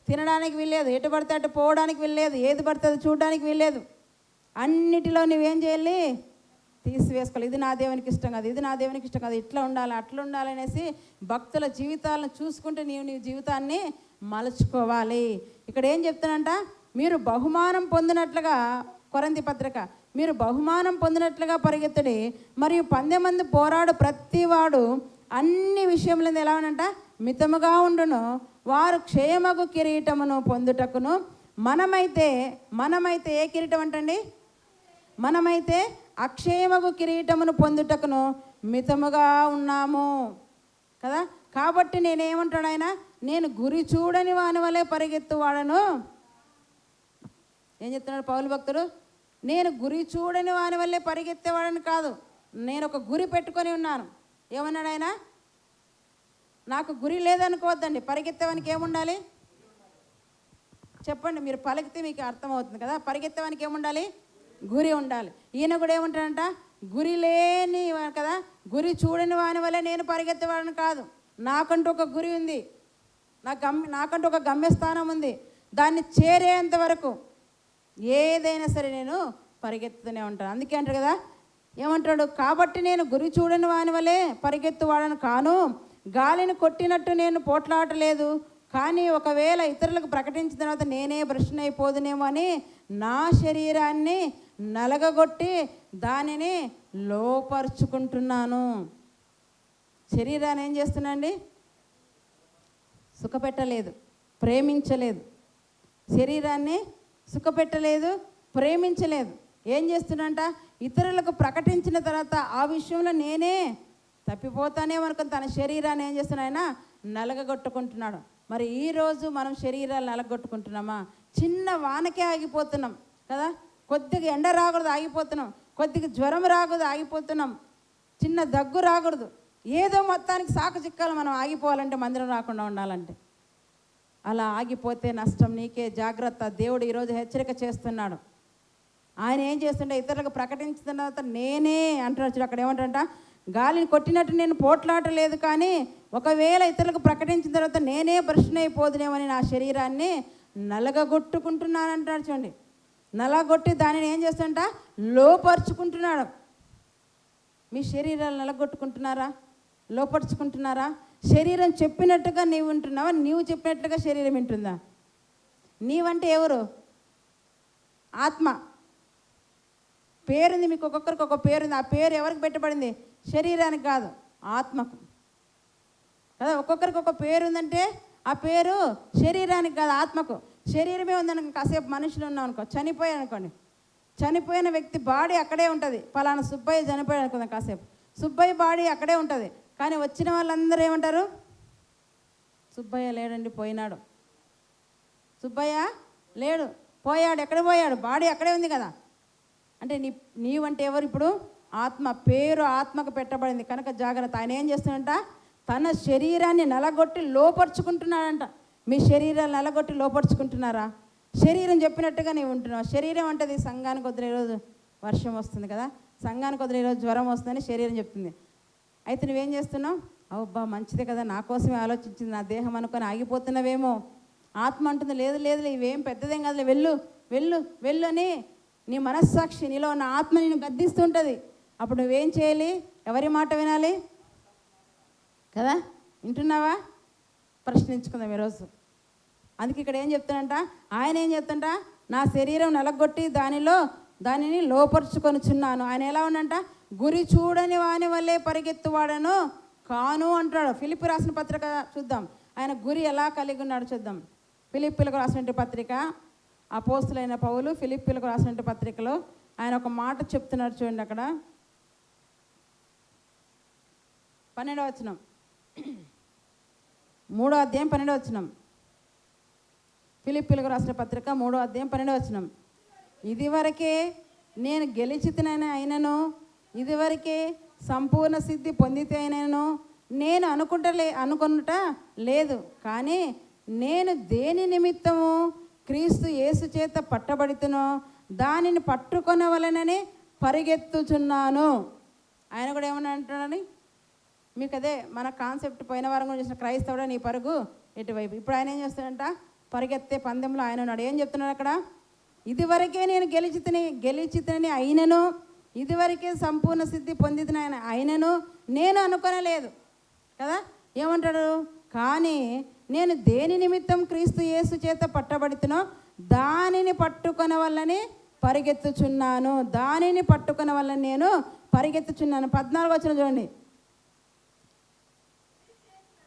తినడానికి వీల్లేదు, ఎటు పడితే అటు పోవడానికి వీల్లేదు, ఏది పడితే అది చూడడానికి వీల్లేదు. అన్నిటిలో నువ్వేం చేయాలి? తీసివేసుకోవాలి. ఇది నా దేవునికి ఇష్టం కాదు, ఇది నా దేవునికి ఇష్టం కాదు, ఇట్లా ఉండాలి అట్లా ఉండాలి అనేసి భక్తుల జీవితాలను చూసుకుంటే నీ జీవితాన్ని మలుచుకోవాలి. ఇక్కడ ఏం చెప్తానంట, మీరు బహుమానం పొందినట్లుగా, కొరింథీ పత్రిక, మీరు బహుమానం పొందినట్లుగా పరిగెత్తుడి, మరియు 10 మంది పోరాడు ప్రతివాడు అన్ని విషయంలో ఎలా ఉనంట మితముగా ఉండును, వారు క్షేమగు కిరీటమును పొందుటకును మనమైతే ఏ కిరీటం అంటండి? మనమైతే అక్షేమగు కిరీటమును పొందుటకును మితముగా ఉన్నాము కదా. కాబట్టి నేనేమంటాడు ఆయన, నేను గురి చూడని వాని వలె పరిగెత్తువాడను. ఏం చెప్తున్నాడు పౌలు భక్తుడు? నేను గురి చూడని వాని వల్లే పరిగెత్తేవాడని కాదు, నేను ఒక గురి పెట్టుకొని ఉన్నాను. ఏమన్నాడు ఆయన? నాకు గురి లేదనుకోవద్దండి. పరిగెత్తేవానికి ఏముండాలి చెప్పండి, మీరు పలికితే మీకు అర్థమవుతుంది కదా. పరిగెత్తేవానికి ఏముండాలి? గురి ఉండాలి. ఈయన కూడా ఏమంటాడంట, గురి లేని కదా, గురి చూడని వాని వల్లే నేను పరిగెత్తేవాడని కాదు, నాకంటూ ఒక గురి ఉంది, నాకంటూ ఒక గమ్యస్థానం ఉంది. దాన్ని చేరేంత వరకు ఏదైనా సరే నేను పరిగెత్తుతూనే ఉంటాను. అందుకే అంటారు కదా, ఏమంటాడు, కాబట్టి నేను గురి చూడని వాని వలె పరిగెత్తువాడను కాను, గాలిని కొట్టినట్టు నేను పోట్లాడలేదు, కానీ ఒకవేళ ఇతరులకు ప్రకటించిన తర్వాత నేనే భ్రష్టుని అయిపోదునేమో అని నా శరీరాన్ని నలగగొట్టి దానిని లోపరుచుకుంటున్నాను. శరీరాన్ని ఏం చేస్తున్నాండి? సుఖపెట్టలేదు, ప్రేమించలేదు. శరీరాన్ని సుఖపెట్టలేదు, ప్రేమించలేదు. ఏం చేస్తున్నంట, ఇతరులకు ప్రకటించిన తర్వాత ఆ విషయంలో నేనే తప్పిపోతానేమనుకుని తన శరీరాన్ని ఏం చేస్తున్నా ఆయన నలగగొట్టుకుంటున్నాడు. మరి ఈరోజు మనం శరీరాలు నలగొట్టుకుంటున్నామా? చిన్న వానకే ఆగిపోతున్నాం కదా, కొద్దిగా ఎండ రాకూడదు ఆగిపోతున్నాం, కొద్దిగా జ్వరం రాకూడదు ఆగిపోతున్నాం, చిన్న దగ్గు రాకూడదు, ఏదో మొత్తానికి సాకు చిక్కాలి మనం ఆగిపోవాలంటే, మందిరం రాకుండా ఉండాలంటే. అలా ఆగిపోతే నష్టం నీకే, జాగ్రత్త. దేవుడు ఈరోజు హెచ్చరిక చేస్తున్నాడు. ఆయన ఏం చేస్తుంటే ఇతరులకు ప్రకటించిన తర్వాత నేనే అంటున్నాడు. అక్కడ ఏమంటారంట, గాలిని కొట్టినట్టు నేను పోట్లాడలేదు, కానీ ఒకవేళ ఇతరులకు ప్రకటించిన తర్వాత నేనే భ్రష్టుని అయిపోదునేమని నా శరీరాన్ని నలగగొట్టుకుంటున్నాను అంటాడు. చూడండి, నలగొట్టి దానిని ఏం చేస్తుంట లోపరుచుకుంటున్నాడు. మీ శరీరాలు నలగొట్టుకుంటున్నారా? లోపరుచుకుంటున్నారా? శరీరం చెప్పినట్టుగా నీవు వింటున్నావా? నీవు చెప్పినట్లుగా శరీరం వింటుందా? నీవంటే ఎవరు? ఆత్మ. పేరుంది మీకు, ఒక్కొక్కరికి ఒక పేరుంది. ఆ పేరు ఎవరికి పెట్టబడింది? శరీరానికి కాదు, ఆత్మకు కదా. ఒక్కొక్కరికి ఒక పేరు ఉందంటే ఆ పేరు శరీరానికి కాదు, ఆత్మకు. శరీరమే ఉందనుకో, కాసేపు మనుషులు ఉన్నాం అనుకో, చనిపోయాను అనుకోండి, చనిపోయిన వ్యక్తి బాడీ అక్కడే ఉంటుంది. పలానా సుబ్బయ్య చనిపోయాడు అనుకుందాం, కాసేపు సుబ్బయ్య బాడీ అక్కడే ఉంటుంది. కానీ వచ్చిన వాళ్ళందరూ ఏమంటారు? సుబ్బయ్య లేడండి, పోయినాడు. సుబ్బయ్య లేడు, పోయాడు. ఎక్కడ పోయాడు? బాడీ అక్కడే ఉంది కదా. అంటే నీవంటే ఎవరు? ఇప్పుడు ఆత్మ. పేరు ఆత్మకు పెట్టబడింది కనుక జాగ్రత్త. ఆయన ఏం చేస్తున్నాడంట, తన శరీరాన్ని నలగొట్టి లోపరుచుకుంటున్నాడంట. మీ శరీరాన్ని నలగొట్టి లోపరుచుకుంటున్నారా? శరీరం చెప్పినట్టుగా నీవు ఉంటున్నావు. శరీరం అంటది సంఘానికి వదిలే ఈరోజు వర్షం వస్తుంది కదా, సంఘానికి వదిలే ఈరోజు జ్వరం వస్తుందని శరీరం చెప్తుంది. అయితే నువ్వేం చేస్తున్నావు? అబ్బా మంచిదే కదా, నా కోసమే ఆలోచించింది నా దేహం అనుకొని ఆగిపోతున్నావేమో. ఆత్మ అంటుంది, లేదు లేదు ఇవేం పెద్దదేం కాదులే, వెళ్ళు వెళ్ళు వెళ్ళు అని నీ మనస్సాక్షి, నీలో ఉన్న ఆత్మ నేను గద్దిస్తుంటుంది. అప్పుడు నువ్వేం చేయాలి? ఎవరి మాట వినాలి కదా? వింటున్నావా? ప్రశ్నించుకుందాం ఈరోజు. అందుకే ఇక్కడ ఏం చెప్తానంట, ఆయన ఏం చెప్తాంట, నా శరీరం నలగొట్టి దానిని లోపరుచుకొనిచున్నాను. ఆయన ఎలా ఉండంట, గురి చూడని వాని వల్లే పరిగెత్తువాడను కాను అంటాడు. ఫిలిప్పి రాసిన పత్రిక చూద్దాం, ఆయన గురి ఎలా కలిగి ఉన్నాడు చూద్దాం. ఫిలిప్పీలకు రాసిన పత్రిక, అపోస్తులైన పౌలు ఫిలిప్పీలకు రాసిన పత్రికలో ఆయన ఒక మాట చెప్తున్నాడు చూడండి. అక్కడ 12వ వచనం, 3వ అధ్యాయం 12వ వచనం. ఫిలిప్పీలకు రాసిన పత్రిక 3వ అధ్యాయం 12వ వచనం. ఇదివరకే నేను గెలిచితనని అయినను, ఇదివరకే సంపూర్ణ సిద్ధి పొందితే అయినను నేను అనుకొనుట లేదు, కానీ నేను దేని నిమిత్తము క్రీస్తు యేసు చేత పట్టబడితునో దానిని పట్టుకొనవలెనని పరిగెత్తుచున్నాను. ఆయన కూడా ఏమన్నా అంటున్నాడని మీకు అదే మన కాన్సెప్ట్ పోయిన వారం కూడా చేసిన, క్రైస్తవుడా నీ పరుగు ఎటువైపు. ఇప్పుడు ఆయన ఏం చేస్తాడంట, పరిగెత్తే పందెంలో ఆయన ఉన్నాడు. ఏం చెప్తున్నాడు అక్కడ? ఇదివరకే నేను గెలిచితిని అయినను, ఇదివరకే సంపూర్ణ సిద్ధి పొందిన అయినను నేను అనుకొనలేదు కదా. ఏమంటాడు? కానీ నేను దేని నిమిత్తం క్రీస్తు యేసు చేత పట్టబడితునో దానిని పట్టుకొన వల్లని పరిగెత్తుచున్నాను. దానిని పట్టుకొన వల్ల నేను పరిగెత్తుచున్నాను. 14 వచనం చూడండి.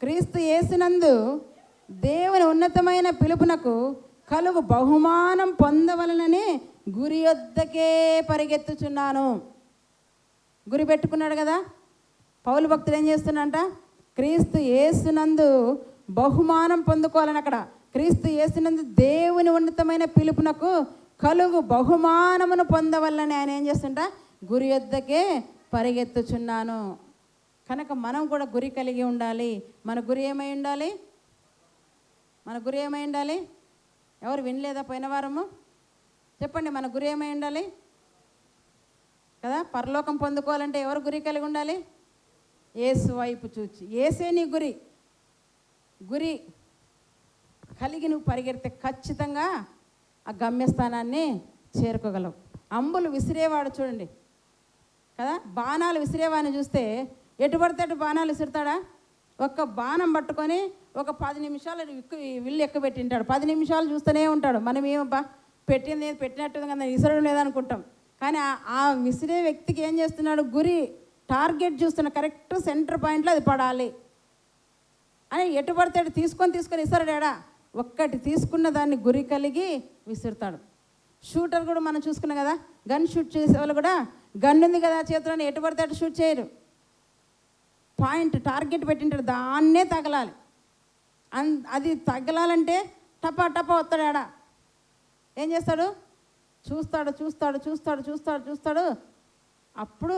క్రీస్తు యేసునందు దేవుని ఉన్నతమైన పిలుపునకు కలుగు బహుమానం పొందవలనని గురి యొద్దకే పరిగెత్తుచున్నాను. గురి పెట్టుకున్నాడు కదా. పౌలు భక్తుడు ఏం చేస్తున్నాడంట? క్రీస్తు యేసునందు బహుమానం పొందుకోవాలని, అక్కడ క్రీస్తు యేసునందు దేవుని ఉన్నతమైన పిలుపునకు కలుగు బహుమానమును పొందవల్లని ఆయన ఏం చేస్తుంటా? గురి యొద్దకే పరిగెత్తుచున్నాను. కనుక మనం కూడా గురి కలిగి ఉండాలి. మన గురి ఏమై ఉండాలి? మన గురి ఏమై ఉండాలి? ఎవరు వినలేదా పోయిన వారము? చెప్పండి, మన గురి ఏమై ఉండాలి కదా. పరలోకం పొందుకోవాలంటే ఎవరు గురి కలిగి ఉండాలి? యేసు వైపు చూచి. యేసే నీ గురి. గురి కలిగి నువ్వు పరిగెడితే ఖచ్చితంగా ఆ గమ్యస్థానాన్ని చేరుకోగలవు. అంబులు విసిరేవాడు చూడండి కదా, బాణాలు విసిరేవాడిని చూస్తే ఎటు పడితే అటు బాణాలు విసురుతాడా? ఒక్క బాణం పట్టుకొని ఒక 10 నిమిషాలు విల్లు ఎక్కుపెట్టింటాడు. 10 నిమిషాలు చూస్తూనే ఉంటాడు. మనం ఏమబ్బా పెట్టింది పెట్టినట్టు కదా, విసరడం లేదనుకుంటాం. కానీ ఆ విసిరే వ్యక్తికి ఏం చేస్తున్నాడు? గురి, టార్గెట్ చూస్తున్నాడు. కరెక్ట్ సెంటర్ పాయింట్లో అది పడాలి అని ఎటు పడితే అటు తీసుకొని విసరడాడా? ఒక్కటి తీసుకున్న దాన్ని గురి కలిగి విసురుతాడు. షూటర్ కూడా మనం చూసుకున్నాం కదా, గన్ షూట్ చేసే వాళ్ళు కూడా గన్ ఉంది కదా చేతిలోని, ఎటు పడితే అటు షూట్ చేయరు. పాయింట్, టార్గెట్ పెట్టింటాడు, దాన్నే తగలాలి. అది తగలాలంటే టపా టపా వస్తాడా? ఏం చేస్తాడు? చూస్తాడు, అప్పుడు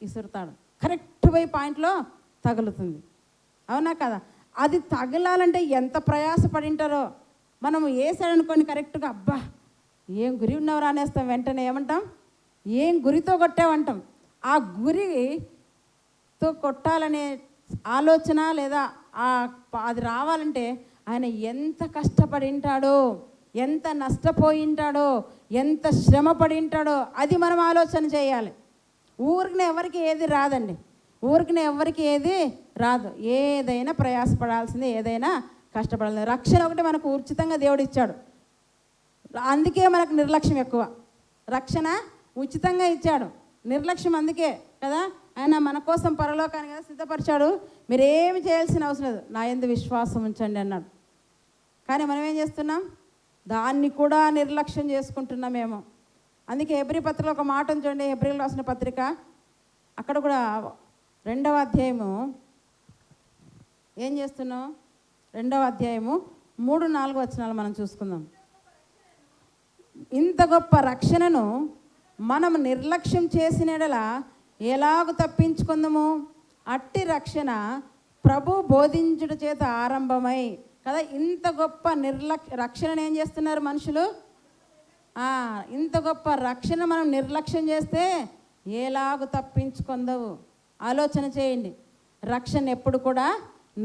విసురుతాడు. కరెక్ట్ పోయి పాయింట్లో తగులుతుంది. అవునా కదా? అది తగలాలంటే ఎంత ప్రయాసపడింటారో. మనము వేసాడనుకోండి కరెక్ట్గా, అబ్బా ఏం గురి ఉన్నవరా అనేస్తాం. వెంటనే ఏమంటాం? ఏం గురితో కొట్టామంటాం. ఆ గురితో కొట్టాలనే ఆలోచన లేదా అది రావాలంటే ఆయన ఎంత కష్టపడి ఉంటాడో, ఎంత నష్టపోయింటాడో, ఎంత శ్రమ పడి ఉంటాడో అది మనం ఆలోచన చేయాలి. ఊరికనే ఎవరికి ఏది రాదండి. ఎవరికి ఏది రాదు. ఏదైనా ప్రయాసపడాల్సిందే, ఏదైనా కష్టపడాల్సిందే. రక్షణ ఒకటి మనకు ఉచితంగా దేవుడు ఇచ్చాడు. అందుకే మనకు నిర్లక్ష్యం ఎక్కువ. రక్షణ ఉచితంగా ఇచ్చాడు, నిర్లక్ష్యం అందుకే కదా. ఆయన మన కోసం పరలోకాన్ని కదా సిద్ధపరిచాడు. మీరేమి చేయాల్సిన అవసరం లేదు, నా యందు విశ్వాసం ఉంచండి అన్నాడు. కానీ మనం ఏం చేస్తున్నాం? దాన్ని కూడా నిర్లక్ష్యం చేసుకుంటున్నామేమో. అందుకే హెబ్రీ పత్రికలో ఒక మాట చూడండి. హెబ్రీలు రాసిన పత్రిక, అక్కడ కూడా 2వ అధ్యాయము ఏం చేస్తున్నాం? 2వ అధ్యాయము 3-4 వచనాలు మనం చూసుకుందాం. ఇంత గొప్ప రక్షణను మనం నిర్లక్ష్యం చేసిన యెడల ఎలాగూ తప్పించుకుందాము? అట్టి రక్షణ ప్రభు బోధించుట చేత ఆరంభమై కదా. ఇంత గొప్ప రక్షణను ఏం చేస్తున్నారు మనుషులు? ఇంత గొప్ప రక్షణ మనం నిర్లక్ష్యం చేస్తే ఎలాగూ తప్పించుకుందావు? ఆలోచన చేయండి. రక్షణ ఎప్పుడు కూడా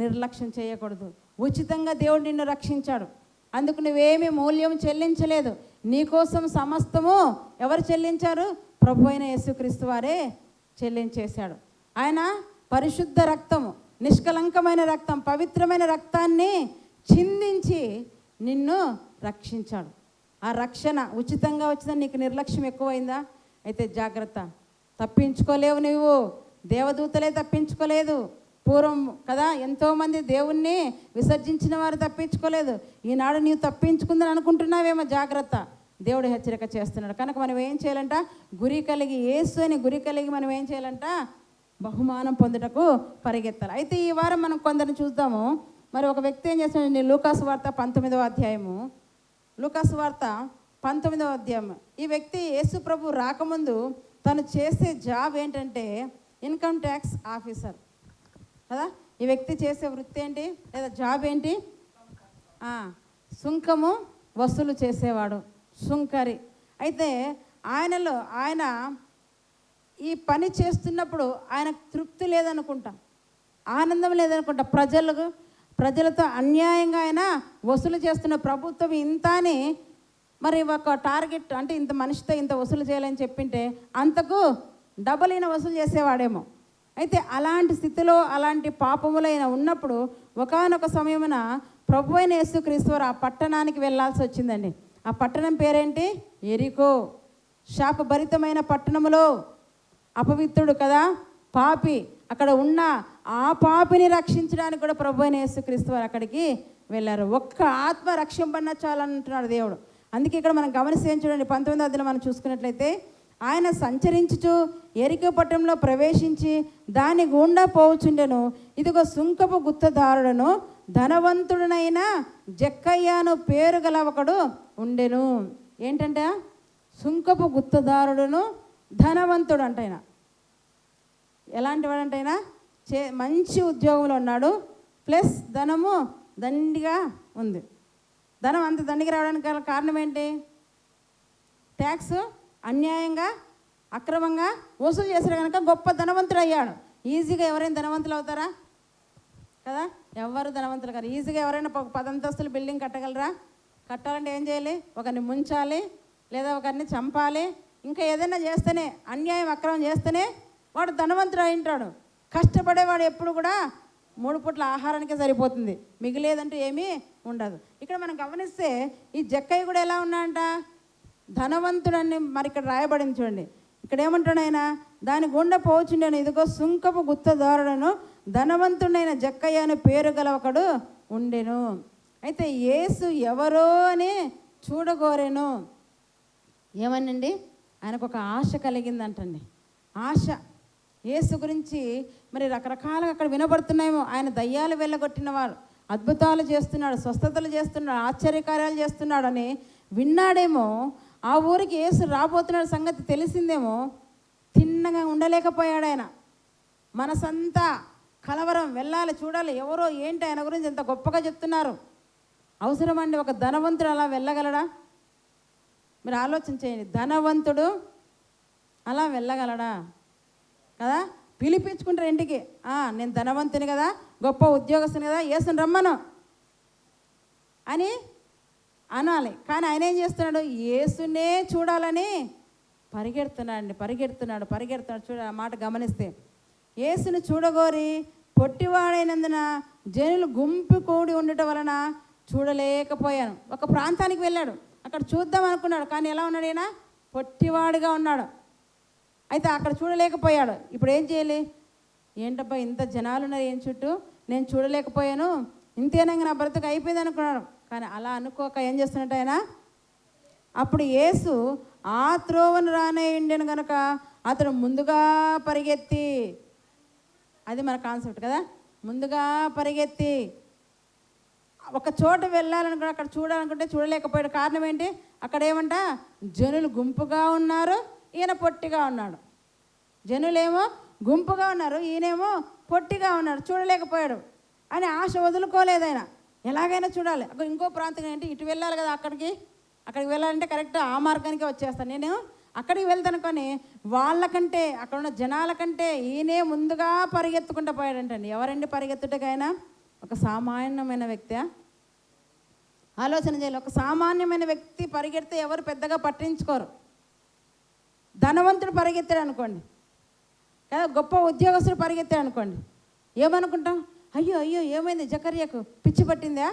నిర్లక్ష్యం చేయకూడదు. ఉచితంగా దేవుడు నిన్ను రక్షించాడు. అందుకు నువ్వేమీ మూల్యం చెల్లించలేదు. నీకోసం సమస్తము ఎవరు చెల్లించారు? ప్రభు అయిన యేసుక్రీస్తు వారే చెల్లించేశాడు. ఆయన పరిశుద్ధ రక్తము, నిష్కలంకమైన రక్తం, పవిత్రమైన రక్తాన్ని చిందించి నిన్ను రక్షించాడు. ఆ రక్షణ ఉచితంగా వచ్చిందని నీకు నిర్లక్ష్యం ఎక్కువైందా? అయితే జాగ్రత్త, తప్పించుకోలేవు. నువ్వు దేవదూతలే తప్పించుకోలేదు. పూర్వం కదా ఎంతోమంది దేవుణ్ణి విసర్జించిన వారు తప్పించుకోలేదు. ఈనాడు నీవు తప్పించుకుందని అనుకుంటున్నావేమో, జాగ్రత్త. దేవుడు హెచ్చరిక చేస్తున్నాడు. కనుక మనం ఏం చేయాలంట? గురి కలిగి, యేసు అని గురి కలిగి మనం ఏం చేయాలంట? బహుమానం పొందుటకు పరిగెత్తాలి. అయితే ఈ వారం మనం కొందరిని చూద్దాము. మరి ఒక వ్యక్తి ఏం చేస్తున్నాడు? లూకాసు వార్త 19వ అధ్యాయము. లూకాసు వార్త 19వ అధ్యాయం. ఈ వ్యక్తి యేసు ప్రభు రాకముందు తను చేసే జాబ్ ఏంటంటే ఇన్కమ్ ట్యాక్స్ ఆఫీసర్ కదా. ఈ వ్యక్తి చేసే వృత్తి ఏంటి లేదా జాబ్ ఏంటి? సుంకము వసూలు చేసేవాడు, సుంకరి. అయితే ఆయన ఈ పని చేస్తున్నప్పుడు ఆయనకు తృప్తి లేదనుకుంటా, ఆనందం లేదనుకుంటా. ప్రజలతో అన్యాయంగా ఆయన వసూలు చేస్తున్న ప్రభుత్వం ఇంత అని మరి ఒక టార్గెట్ అంటే ఇంత మనిషితో ఇంత వసూలు చేయాలని చెప్పింటే అంతకు డబల్ ఈయన వసూలు చేసేవాడేమో. అయితే అలాంటి స్థితిలో అలాంటి పాపములైన ఉన్నప్పుడు ఒకానొక సమయమున ప్రభు అయిన యేసుక్రీస్తు వారు ఆ పట్టణానికి వెళ్ళాల్సి వచ్చిందండి. ఆ పట్టణం పేరేంటి? ఎరికో. శాపభరితమైన పట్టణములో అపవిత్రుడు కదా, పాపి, అక్కడ ఉన్న ఆ పాపిని రక్షించడానికి కూడా ప్రభు అయిన యేసుక్రీస్తు వారు అక్కడికి వెళ్ళారు. ఒక్క ఆత్మ రక్షింపన్న చాలంటున్నాడు దేవుడు. అందుకే ఇక్కడ మనం గమనిస్తే చూడండి, 19వ అధ్యాయంలో మనం చూసుకున్నట్లయితే ఆయన సంచరించుచు ఎరికో పట్టణంలో ప్రవేశించి దాని గుండా పోవుచుండెను. ఇదిగో సుంకపు గుత్తదారుడను ధనవంతుడనైన జక్కయ్యను పేరు గల ఒకడు ఉండెను. ఏంటంటే సుంకపు గుత్తదారుడును ధనవంతుడు అంటైన. ఎలాంటి వాడంటైనా మంచి ఉద్యోగంలో ఉన్నాడు, ప్లస్ ధనము దండిగా ఉంది. ధనం అంత దండిగా రావడానికి గల కారణం ఏంటి? ట్యాక్స్ అన్యాయంగా అక్రమంగా వసూలు చేశాడు కనుక గొప్ప ధనవంతుడు అయ్యాడు. ఈజీగా ఎవరైనా ధనవంతులు అవుతారా? కదా, ఎవరు ధనవంతులు కాదు. ఈజీగా ఎవరైనా 10 అంతస్తులు బిల్డింగ్ కట్టగలరా? కట్టాలంటే ఏం చేయాలి? ఒకరిని ముంచాలి, లేదా ఒకరిని చంపాలి, ఇంకా ఏదైనా చేస్తేనే, అన్యాయం అక్రమం చేస్తేనే వాడు ధనవంతుడు అయి ఉంటాడు. కష్టపడేవాడు ఎప్పుడు కూడా 3 పూట్ల ఆహారానికే సరిపోతుంది, మిగిలేదంటూ ఏమీ ఉండదు. ఇక్కడ మనం గమనిస్తే ఈ జక్కయ్య కూడా ఎలా ఉన్నాడంట? ధనవంతుడని మరి ఇక్కడ రాయబడింది చూడండి. ఇక్కడ ఏమంటాడు ఆయన? దాని గుండా పోచుండెను. ఇదిగో సుంకపు గుత్తదారుడను ధనవంతుడైన జక్కయ్య అని పేరు గల ఒకడు ఉండెను. అయితే యేసు ఎవరో అని చూడగోరెను. ఏమనండి? ఆయనకు ఒక ఆశ కలిగిందంటండి. ఆశ యేసు గురించి మరి రకరకాలుగా అక్కడ వినబడుతున్నాయేమో. ఆయన దయ్యాలు వెళ్ళగొట్టినవాడు, అద్భుతాలు చేస్తున్నాడు, స్వస్థతలు చేస్తున్నాడు, ఆశ్చర్యకార్యాలు చేస్తున్నాడు అని విన్నాడేమో. ఆ ఊరికి యేసు రాబోతున్నాడు సంగతి తెలిసిందేమో. తిన్నగా ఉండలేకపోయాడు ఆయన. మనసంతా కలవరం, వెళ్ళాలి, చూడాలి, ఎవరో ఏంటి ఆయన గురించి ఎంత గొప్పగా చెప్తున్నారు. అవసరమండి ఒక ధనవంతుడు అలా వెళ్ళగలడా? మీరు ఆలోచన చేయండి. ధనవంతుడు అలా వెళ్ళగలడా? కదా, పిలిపించుకుంటారు ఇంటికి. నేను ధనవంతుని కదా, గొప్ప ఉద్యోగస్తుని కదా, యేసుని రమ్మను అని అనాలి. కానీ ఆయన ఏం చేస్తున్నాడు? యేసునే చూడాలని పరిగెడుతున్నాడు. చూడ ఆ మాట గమనిస్తే యేసుని చూడగోరి పొట్టివాడైనందున జనులు గుంపు కూడి ఉండటం వలన చూడలేకపోయాను. ఒక ప్రాంతానికి వెళ్ళాడు, అక్కడ చూద్దాం అనుకున్నాడు. కానీ ఎలా ఉన్నాడు? ఈయన పొట్టివాడుగా ఉన్నాడు. అయితే అక్కడ చూడలేకపోయాడు. ఇప్పుడు ఏం చేయాలి? ఏంటబ్బా ఇంత జనాలు ఉన్నారు ఏం చుట్టూ, నేను చూడలేకపోయాను, ఇంతేనంగా నా బ్రతుకు అయిపోయింది అనుకున్నాడు. కానీ అలా అనుకోక ఏం చేస్తున్నట్టు ఆయన, అప్పుడు యేసు ఆ త్రోవను రానే ఉండేను కనుక అతడు ముందుగా పరిగెత్తి, అది మన కాన్సెప్ట్ కదా, ముందుగా పరిగెత్తి ఒక చోట వెళ్ళాలనుకుంటే అక్కడ చూడాలనుకుంటే చూడలేకపోయాడు. కారణం ఏంటి? అక్కడ ఏమంట? జనులు గుంపుగా ఉన్నారు, ఈయన పొట్టిగా ఉన్నాడు. జనులేమో గుంపుగా ఉన్నారు, ఈయనేమో పొట్టిగా ఉన్నాడు, చూడలేకపోయాడు. అని ఆశ వదులుకోలేదు ఆయన. ఎలాగైనా చూడాలి. అక్కడ ఇంకో ప్రాంతం ఏంటి, ఇటు వెళ్ళాలి కదా, అక్కడికి వెళ్ళాలంటే కరెక్ట్ ఆ మార్గానికే వచ్చేస్తాను, నేను అక్కడికి వెళ్తాను. కానీ వాళ్ళకంటే అక్కడ ఉన్న జనాల కంటే ఈయనే ముందుగా పరిగెత్తుకుంటూ పోయాడంటండి. ఎవరండి పరిగెత్తుటకైనా? ఒక సామాన్యమైన వ్యక్తి. ఆలోచన చేయాలి. ఒక సామాన్యమైన వ్యక్తి పరిగెడితే ఎవరు పెద్దగా పట్టించుకోరు. ధనవంతుడు పరిగెత్తాడు అనుకోండి కదా, గొప్ప ఉద్యోగస్తుడు పరిగెత్తాడు అనుకోండి, ఏమనుకుంటాం? అయ్యో ఏమైంది జక్కయ్యకు, పిచ్చి పట్టిందా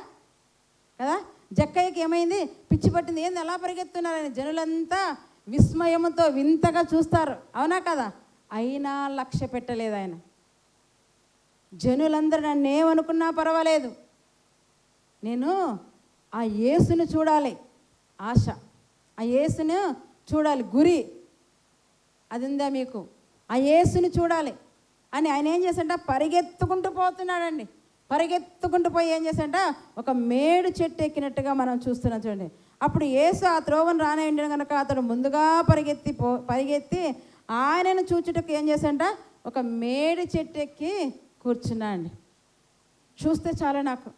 కదా, జక్కయ్యకి ఏమైంది, పిచ్చి పట్టింది, ఏంది అలా పరిగెత్తున్నారని జనులంతా విస్మయంతో వింతగా చూస్తారు, అవునా కదా? అయినా లక్ష్య పెట్టలేదు ఆయన. జనులందరూ నన్ను ఏమనుకున్నా పర్వాలేదు, నేను ఆ యేసును చూడాలి, ఆశ, ఆ యేసును చూడాలి, గురి అది ఉందా మీకు? ఆ యేసుని చూడాలి అని ఆయన ఏం చేశాడంట? పరిగెత్తుకుంటూ పోతున్నాడండి. పరిగెత్తుకుంటూ పోయి ఏం చేశాడంట? ఒక మేడు చెట్టు ఎక్కినట్టుగా మనం చూస్తున్నాం చూడండి. అప్పుడు యేసు ఆ త్రోవను రానేయండి కనుక అతడు ముందుగా పరిగెత్తి ఆయనను చూచుటకు ఏం చేశాడంట? ఒక మేడు చెట్టు ఎక్కి కూర్చున్నాండి. చూస్తే చాలా నాకు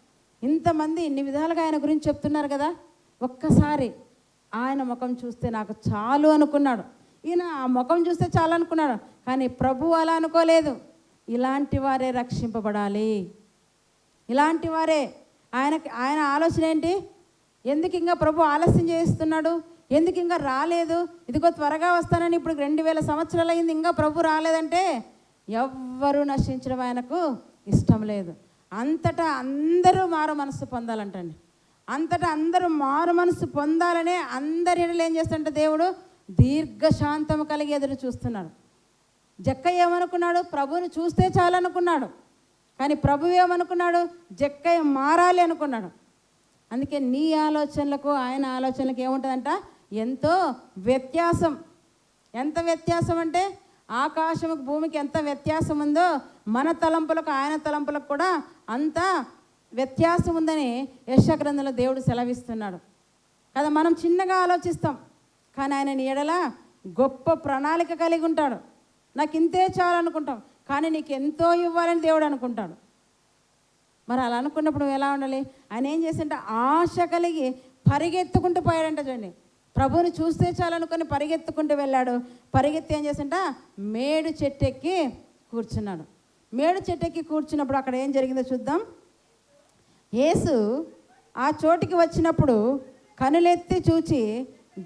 ఇంతమంది ఇన్ని విధాలుగా ఆయన గురించి చెప్తున్నారు కదా, ఒక్కసారి ఆయన ముఖం చూస్తే నాకు చాలు అనుకున్నాడు. ఈయన ఆ ముఖం చూస్తే చాలు అనుకున్నాడు. కానీ ప్రభు అలా అనుకోలేదు. ఇలాంటి వారే రక్షింపబడాలి, ఇలాంటి వారే ఆయన ఆలోచన ఏంటి? ఎందుకు ఇంకా ప్రభు ఆలస్యం చేస్తున్నాడు, ఎందుకు ఇంకా రాలేదు, ఇదిగో త్వరగా వస్తానని ఇప్పుడు 2000 సంవత్సరాలు అయింది, ఇంకా ప్రభు రాలేదంటే ఎవ్వరూ నశించడం ఆయనకు ఇష్టం లేదు. అంతటా అందరూ మారు మనసు పొందాలంటండి. అంతటా అందరూ మారు మనసు పొందాలనే అందరి ఎడల ఏం చేస్తుంటే దేవుడు దీర్ఘశాంతము కలిగి ఎదురు చూస్తున్నాడు. జక్కయ్య ఏమనుకున్నాడు? ప్రభువుని చూస్తే చాలనుకున్నాడు. కానీ ప్రభు ఏమనుకున్నాడు? జక్కయ్య మారాలి అనుకున్నాడు. అందుకే నీ ఆలోచనలకు ఆయన ఆలోచనలకు ఏముంటుందంట? ఎంతో వ్యత్యాసం. ఎంత వ్యత్యాసం అంటే ఆకాశముకు భూమికి ఎంత వ్యత్యాసం ఉందో మన తలంపులకు ఆయన తలంపులకు కూడా అంత వ్యత్యాసం ఉందని యెషయా గ్రంథంలో దేవుడు సెలవిస్తున్నాడు కదా. మనం చిన్నగా ఆలోచిస్తాం, కానీ ఆయన నీ ఎడల గొప్ప ప్రణాళిక కలిగి ఉంటాడు. నాకు ఇంతే చాలు అనుకుంటాం, కానీ నీకు ఎంతో ఇవ్వాలని దేవుడు అనుకుంటాడు. మరి అలా అనుకున్నప్పుడు నువ్వు ఎలా ఉండాలి? ఆయన ఏం చేసింటే ఆశ కలిగి పరిగెత్తుకుంటూ పోయాడంట. చూడండి, ప్రభువుని చూస్తే చాలనుకొని పరిగెత్తుకుంటూ వెళ్ళాడు. పరిగెత్తి ఏం చేసింట? మేడు చెట్టెక్కి కూర్చున్నాడు. మేడు చెట్టెక్కి కూర్చున్నప్పుడు అక్కడ ఏం జరిగిందో చూద్దాం. యేసు ఆ చోటికి వచ్చినప్పుడు కనులెత్తి చూచి,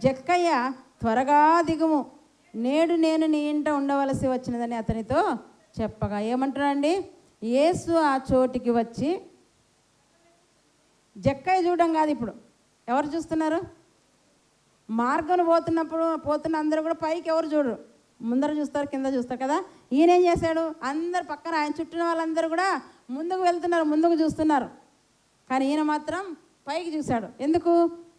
జక్కయ్య త్వరగా దిగుము, నేడు నేను నీ ఇంట ఉండవలసి వచ్చినదని అతనితో చెప్పగా. ఏమంటాడండి? యేసు ఆ చోటికి వచ్చి, జక్కయ్య చూడడం కాదు, ఇప్పుడు ఎవరు చూస్తున్నారు? మార్గం పోతున్న అందరూ కూడా పైకి ఎవరు చూడరు, ముందర చూస్తారు, కింద చూస్తారు కదా. ఈయన ఏం చేశాడు? అందరు పక్కన ఆయన చుట్టిన వాళ్ళందరూ కూడా ముందుకు వెళ్తున్నారు, ముందుకు చూస్తున్నారు. కానీ ఈయన మాత్రం పైకి చూశాడు. ఎందుకు?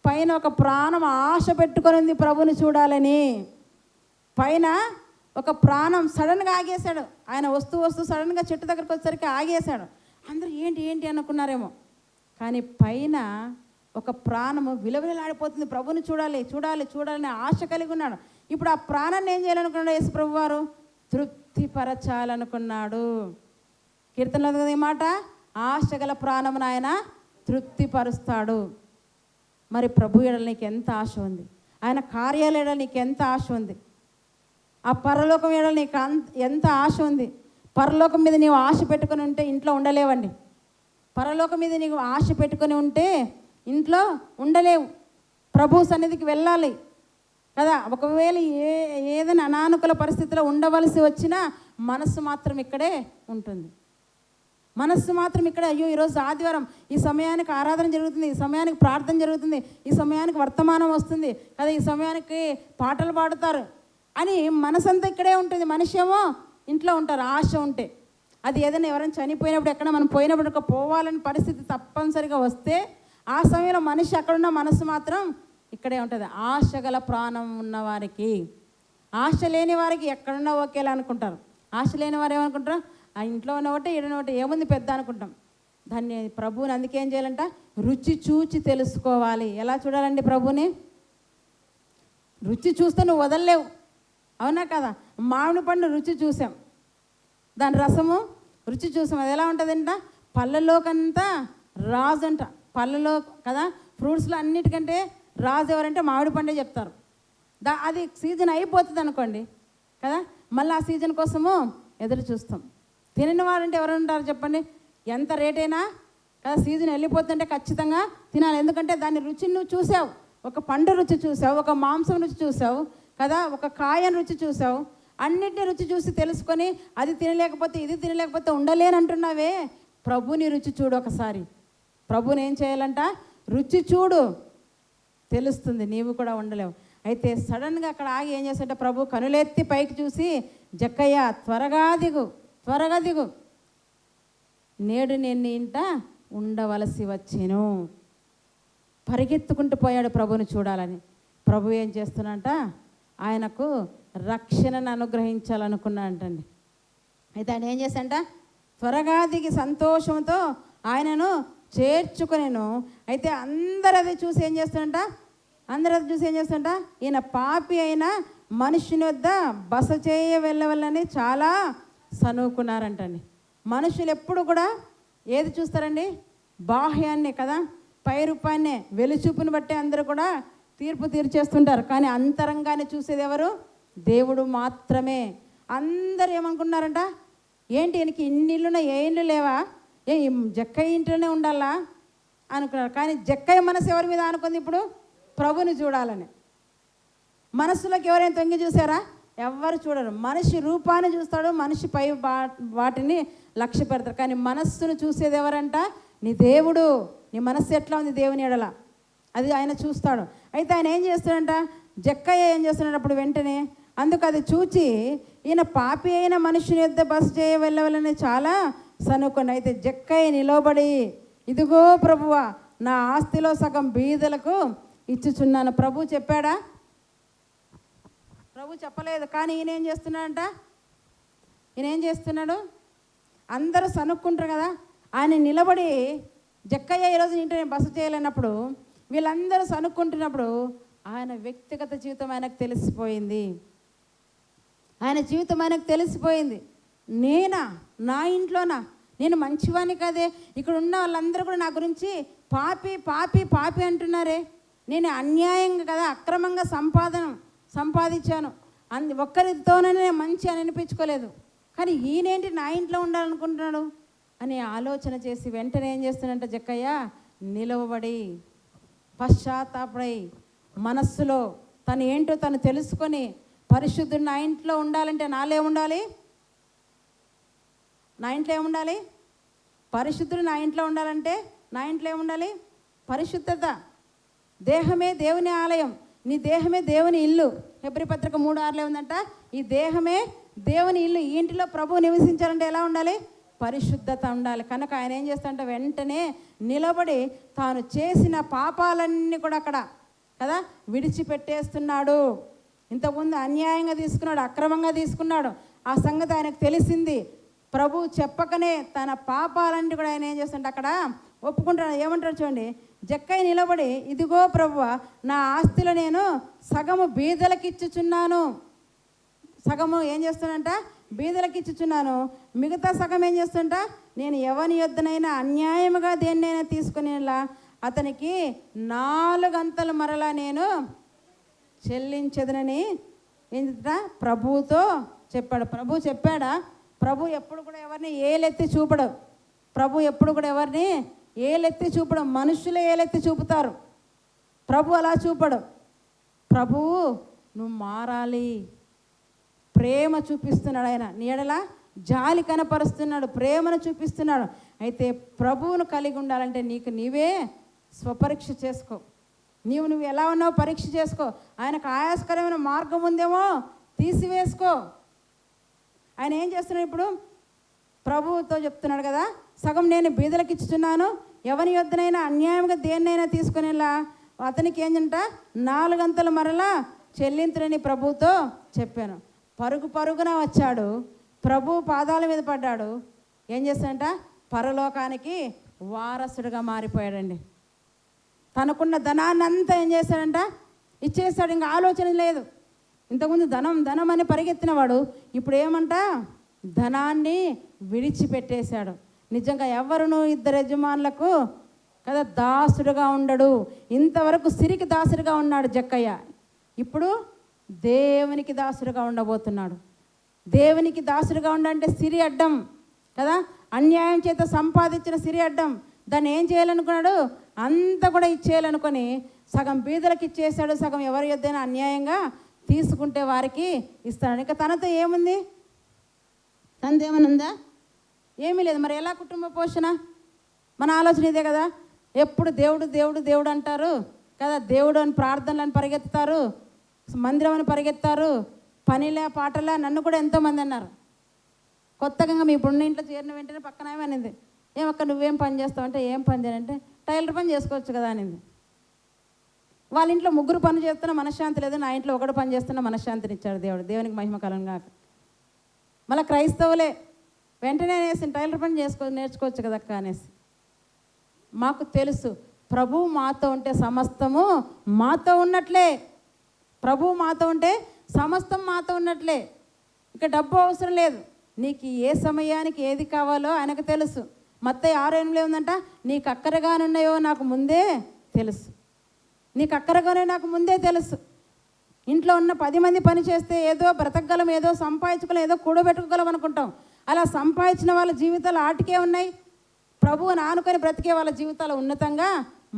పైన ఒక ప్రాణం ఆశ పెట్టుకొని ఉంది ప్రభుని చూడాలని. పైన ఒక ప్రాణం సడన్గా ఆగేశాడు. ఆయన వస్తూ సడన్గా చెట్టు దగ్గరకు వచ్చేసరికి ఆగేశాడు. అందరూ ఏంటి ఏంటి అనుకున్నారేమో, కానీ పైన ఒక ప్రాణము విలవిలలాడిపోతుంది. ప్రభుని చూడాలి చూడాలి చూడాలని ఆశ కలిగి ఉన్నాడు. ఇప్పుడు ఆ ప్రాణాన్ని ఏం చేయాలనుకున్నాడు యేసు ప్రభు వారు? తృప్తిపరచాలనుకున్నాడు. కీర్తనలో కదా ఈ మాట, ఆశ గల ప్రాణమును ఆయన తృప్తిపరుస్తాడు. మరి ప్రభు ఎడల నీకు ఎంత ఆశ ఉంది? ఆయన కార్యాల ఎడల నీకు ఎంత ఆశ ఉంది? ఆ పరలోకం ఎడల నీకు ఎంత ఆశ ఉంది? పరలోకం మీద నీవు ఆశ పెట్టుకొని ఉంటే ఇంట్లో ఉండలేవండి. పరలోకం మీద నీకు ఆశ పెట్టుకొని ఉంటే ఇంట్లో ఉండలేవు. ప్రభు సన్నిధికి వెళ్ళాలి కదా. ఒకవేళ ఏదైనా అనానుకూల పరిస్థితిలో ఉండవలసి వచ్చినా మనస్సు మాత్రం ఇక్కడే ఉంటుంది. మనస్సు మాత్రం ఇక్కడ, అయ్యో ఈరోజు ఆదివారం, ఈ సమయానికి ఆరాధన జరుగుతుంది, ఈ సమయానికి ప్రార్థన జరుగుతుంది, ఈ సమయానికి వర్తమానం వస్తుంది కదా, ఈ సమయానికి పాటలు పాడుతారు అని మనసంతా ఇక్కడే ఉంటుంది. మనిషి ఏమో ఇంట్లో ఉంటారు ఆశ ఉంటే. అది ఏదైనా ఎవరైనా చనిపోయినప్పుడు, ఎక్కడ మనం పోయినప్పుడు పోవాలని పరిస్థితి తప్పనిసరిగా వస్తే ఆ సమయంలో మనిషి అక్కడున్న మనసు మాత్రం ఇక్కడే ఉంటుంది. ఆశ గల ప్రాణం ఉన్నవారికి, ఆశ లేని వారికి ఎక్కడున్నా ఓకేలా అనుకుంటారు. ఆశ లేని వారు ఏమనుకుంటారు? ఆ ఇంట్లో ఉన్న ఒకటి ఈడన ఒకటి, ఏముంది పెద్ద అనుకుంటాం. దాన్ని ప్రభువుని అందుకే ఏం చేయాలంట? రుచి చూచి తెలుసుకోవాలి. ఎలా చూడాలండి ప్రభుని? రుచి చూస్తే నువ్వు వదలలేవు, అవునా కదా. మామిడి పండు రుచి చూసాం, దాని రసము రుచి చూసాం. అది ఎలా ఉంటుందంట? పళ్ళలోకంతా రాజు అంట. పళ్ళలో కదా, ఫ్రూట్స్లో అన్నిటికంటే రాజు ఎవరంటే మామిడి పండే చెప్తారు. అది సీజన్ అయిపోతుంది అనుకోండి కదా, మళ్ళీ ఆ సీజన్ కోసము ఎదురు చూస్తాం. తినని వారంటే ఎవరు ఉంటారు చెప్పండి? ఎంత రేట్ అయినా కదా, సీజన్ వెళ్ళిపోతుంటే ఖచ్చితంగా తినాలి. ఎందుకంటే దాని రుచిని నువ్వు చూసావు. ఒక పండు రుచి చూసావు, ఒక మాంసం రుచి చూసావు కదా, ఒక కాయను రుచి చూసావు. అన్నిటిని రుచి చూసి తెలుసుకొని అది తినలేకపోతే ఇది తినలేకపోతే ఉండలేనంటున్నావే. ప్రభుని రుచి చూడు ఒకసారి. ప్రభుని ఏం చేయాలంట? రుచి చూడు, తెలుస్తుంది, నీవు కూడా ఉండలేవు. అయితే సడన్గా అక్కడ ఆగి ఏం చేస్తాడంటే, ప్రభు కనులెత్తి పైకి చూసి, జక్కయ్య త్వరగా దిగు, త్వరగా దిగు, నేడు నేను నీ ఇంట ఉండవలసి వచ్చాను. పరిగెత్తుకుంటూ పోయాడు ప్రభుని చూడాలని. ప్రభు ఏం చేస్తున్నంట? ఆయనకు రక్షణను అనుగ్రహించాలనుకున్నాడంటండి. అయితే ఆయన ఏం చేశాడంట? త్వరగా దిగి సంతోషంతో ఆయనను చేర్చుకొనేను. అయితే అందరూ అది చూసి ఏం చేస్తాడంట? ఈయన పాపి అయిన మనుషుని వద్ద బస చేయ వెళ్ళవల్లని చాలా సనుకున్నారంటండి. మనుషులు ఎప్పుడు కూడా ఏది చూస్తారండి? బాహ్యాన్ని కదా, పై రూపాన్నే, వెలుచూపుని బట్టే అందరూ కూడా తీర్పు తీర్చేస్తుంటారు. కానీ అంతరంగానే చూసేది ఎవరు? దేవుడు మాత్రమే. అందరు ఏమనుకున్నారంట? ఏంటి ఈయనకి ఇన్ని ఇల్లున్నా, ఏ ఇల్లు లేవా? ఈ జక్కయ్య ఇంట్లోనే ఉండాలా అనుకున్నారు. కానీ జక్కయ్య మనసు ఎవరి మీద అనుకుంది? ఇప్పుడు ప్రభుని చూడాలని. మనస్సులోకి ఎవరైనా తొంగి చూసారా? ఎవ్వరు చూడరు. మనిషి రూపాన్ని చూస్తాడు, మనిషి పై వాటిని లక్ష్య పెడతారు. కానీ మనస్సును చూసేది ఎవరంట? నీ దేవుడు. నీ మనస్సు ఎట్లా ఉంది దేవుని ఎడల, అది ఆయన చూస్తాడు. అయితే ఆయన ఏం చేస్తాడంట? జక్కయ్య ఏం చేస్తున్నాడు అప్పుడు? వెంటనే అందుకు అది చూచి ఈయన పాపి అయిన మనుషుని యొద్ద బస చేయ వెళ్ళవలని చాలా సనుక్కోండి. అయితే జక్కయ్య నిలబడి, ఇదిగో ప్రభువా, నా ఆస్తిలో సగం బీదలకు ఇచ్చుచున్నాను. ప్రభు చెప్పాడా? ప్రభు చెప్పలేదు. కానీ ఈయన ఏం చేస్తున్నాడంట? ఈయన ఏం చేస్తున్నాడు? అందరూ సనుక్కుంటారు కదా. ఆయన నిలబడి, జక్కయ్య ఈరోజు ఇంటిని బస చేయలేనప్పుడు, వీళ్ళందరూ సనుక్కుంటున్నప్పుడు ఆయన వ్యక్తిగత జీవితం ఆయనకు తెలిసిపోయింది. ఆయన జీవితం ఆయనకు తెలిసిపోయింది. నా ఇంట్లోనా? నేను మంచివాణ్ణి కదే. ఇక్కడ ఉన్న వాళ్ళందరూ కూడా నా గురించి పాపి పాపి పాపి అంటున్నారే. నేను అన్యాయంగా కదా, అక్రమంగా సంపాదించాను. ఒక్కరితోనే మంచి అని అనిపించుకోలేదు. కానీ ఈయనేంటి నా ఇంట్లో ఉండాలనుకుంటున్నాడు అని ఆలోచన చేసి వెంటనే ఏం చేస్తున్నంట జక్కయ్య? నిలవబడి పశ్చాత్తాపడై మనస్సులో తను ఏంటో తను తెలుసుకొని, పరిశుద్ధుడు నా ఇంట్లో ఉండాలంటే నాలో ఏముండాలి? నా ఇంట్లో ఏముండాలి? పరిశుద్ధుడు నా ఇంట్లో ఉండాలంటే నా ఇంట్లో ఏముండాలి? పరిశుద్ధత. దేహమే దేవుని ఆలయం, నీ దేహమే దేవుని ఇల్లు. హెబ్రీ పత్రిక 3:6 ఉందంట, ఈ దేహమే దేవుని ఇల్లు. ఈ ఇంటిలో ప్రభువు నివసించాలంటే ఎలా ఉండాలి? పరిశుద్ధత ఉండాలి. కనుక ఆయన ఏం చేస్తాడంటే వెంటనే నిలబడి తాను చేసిన పాపాలన్నీ కూడా అక్కడ కదా విడిచిపెట్టేస్తున్నాడు. ఇంతకుముందు అన్యాయంగా తీసుకున్నాడు, అక్రమంగా తీసుకున్నాడు. ఆ సంగతి ఆయనకు తెలిసింది. ప్రభు చెప్పకనే తన పాపాలన్నీ కూడా ఆయన ఏం చేస్తుంటే అక్కడ ఒప్పుకుంటాడు. ఏమంటాడు చూడండి, జక్కయ్య నిలబడి, ఇదిగో ప్రభువా, నా ఆస్తిలో నేను సగము బీదలకు ఇచ్చుచున్నాను. సగము ఏం చేస్తానంట? బీదలకు ఇచ్చుచున్నాను. మిగతా సగం ఏం చేస్తుంట? నేను ఎవని యొద్దనైనా అన్యాయముగా దేన్నైనా తీసుకునేలా అతనికి 4 అంతలు మరలా నేను చెల్లించదనని ఏంటా ప్రభువుతో చెప్పాడు. ప్రభు చెప్పాడా? ప్రభు ఎప్పుడు కూడా ఎవరిని ఏలెత్తి చూపడు. ప్రభు ఎప్పుడు కూడా ఎవరిని ఏలెత్తి చూపడం. మనుషులే ఏలెత్తి చూపుతారు, ప్రభు అలా చూపడు. ప్రభువు నువ్వు మారాలి, ప్రేమ చూపిస్తున్నాడు. ఆయన నీడలా జాలి కనపరుస్తున్నాడు, ప్రేమను చూపిస్తున్నాడు. అయితే ప్రభువును కలిగి ఉండాలంటే నీకు నీవే స్వపరీక్ష చేసుకో. నువ్వు ఎలా ఉన్నావు పరీక్ష చేసుకో. ఆయనకు ఆయాసకరమైన మార్గం ఉందేమో తీసివేసుకో. ఆయన ఏం చేస్తున్నాడు ఇప్పుడు? ప్రభువుతో చెప్తున్నాడు కదా, సగం నేను బీదలకు ఇచ్చుచున్నాను, ఎవరి యొద్దనైనా అన్యాయంగా దేన్నైనా తీసుకునేలా అతనికి ఏంటంట 4 అంతలు మరలా చెల్లింతులని ప్రభువుతో చెప్పాను. పరుగున వచ్చాడు, ప్రభు పాదాల మీద పడ్డాడు. ఏం చేస్తాడంట? పరలోకానికి వారసుడిగా మారిపోయాడండి. తనకున్న ధనాన్ని అంతా ఏం చేస్తాడంట? ఇచ్చేస్తాడు. ఇంకా ఆలోచన లేదు. ఇంతకుముందు ధనం అని పరిగెత్తిన వాడు ఇప్పుడు ఏమంట? ధనాన్ని విడిచిపెట్టేశాడు. నిజంగా ఎవరును 2 యజమానులకు కదా దాసుడుగా ఉండడు. ఇంతవరకు సిరికి దాసుడుగా ఉన్నాడు జక్కయ్య, ఇప్పుడు దేవునికి దాసుడుగా ఉండబోతున్నాడు. దేవునికి దాసుడుగా ఉండంటే సిరి అడ్డం కదా, అన్యాయం చేత సంపాదించిన సిరి అడ్డం. దాన్ని ఏం చేయాలనుకున్నాడు? అంతా కూడా ఇచ్చేయాలనుకొని సగం బీదలకు ఇచ్చేసాడు, సగం ఎవరి యొద్దైనా అన్యాయంగా తీసుకుంటే వారికి ఇస్తాడు. ఇంకా తనతో ఏముంది? తనది ఏమైనా ఉందా? ఏమీ లేదు. మరి ఎలా కుటుంబ పోషణ? మన ఆలోచన ఇదే కదా. ఎప్పుడు దేవుడు దేవుడు దేవుడు అంటారు కదా, దేవుడు అని ప్రార్థనలను పరిగెత్తుతారు, మందిరం అని పరిగెత్తారు, పనిలే పాటలే. నన్ను కూడా ఎంతోమంది అన్నారు. కొత్తగా మీ ఇప్పుడున్న ఇంట్లో చేరిన వెంటనే పక్కన ఏమనింది, ఏమక్క నువ్వేం పని చేస్తావు అంటే, ఏం పని చేయాలంటే టైలర్ పని చేసుకోవచ్చు కదా అనింది. వాళ్ళ ఇంట్లో 3 పని చేస్తున్నా మనశ్శాంతి లేదు, నా ఇంట్లో 1 పని చేస్తున్నా మనశ్శాంతిని ఇచ్చాడు దేవుడు. దేవునికి మహిమ కలుగును గాక. మళ్ళీ క్రైస్తవులే వెంటనే అనేసి టైలర్ పని నేర్చుకోవచ్చు కదక్క అనేసి. మాకు తెలుసు ప్రభువు మాతో ఉంటే సమస్తము మాతో ఉన్నట్లే. ప్రభువు మాతో ఉంటే సమస్తం మాతో ఉన్నట్లే. ఇక డబ్బు అవసరం లేదు. నీకు ఏ సమయానికి ఏది కావాలో ఆయనకు తెలుసు. మత్తయి 6:8 ఉందంట, నీకు అక్కరగానున్నాయో నాకు ముందే తెలుసు. నీకు అక్కరగానే నాకు ముందే తెలుసు. ఇంట్లో ఉన్న 10 మంది పని చేస్తే ఏదో బ్రతకగలం, ఏదో సంపాదించుకోగలం, ఏదో కూడబెట్టుకోగలం అనుకుంటాం. అలా సంపాదించిన వాళ్ళ జీవితాలు ఆటికే ఉన్నాయి. ప్రభువుని ఆనుకొని బ్రతికే వాళ్ళ జీవితాలు ఉన్నతంగా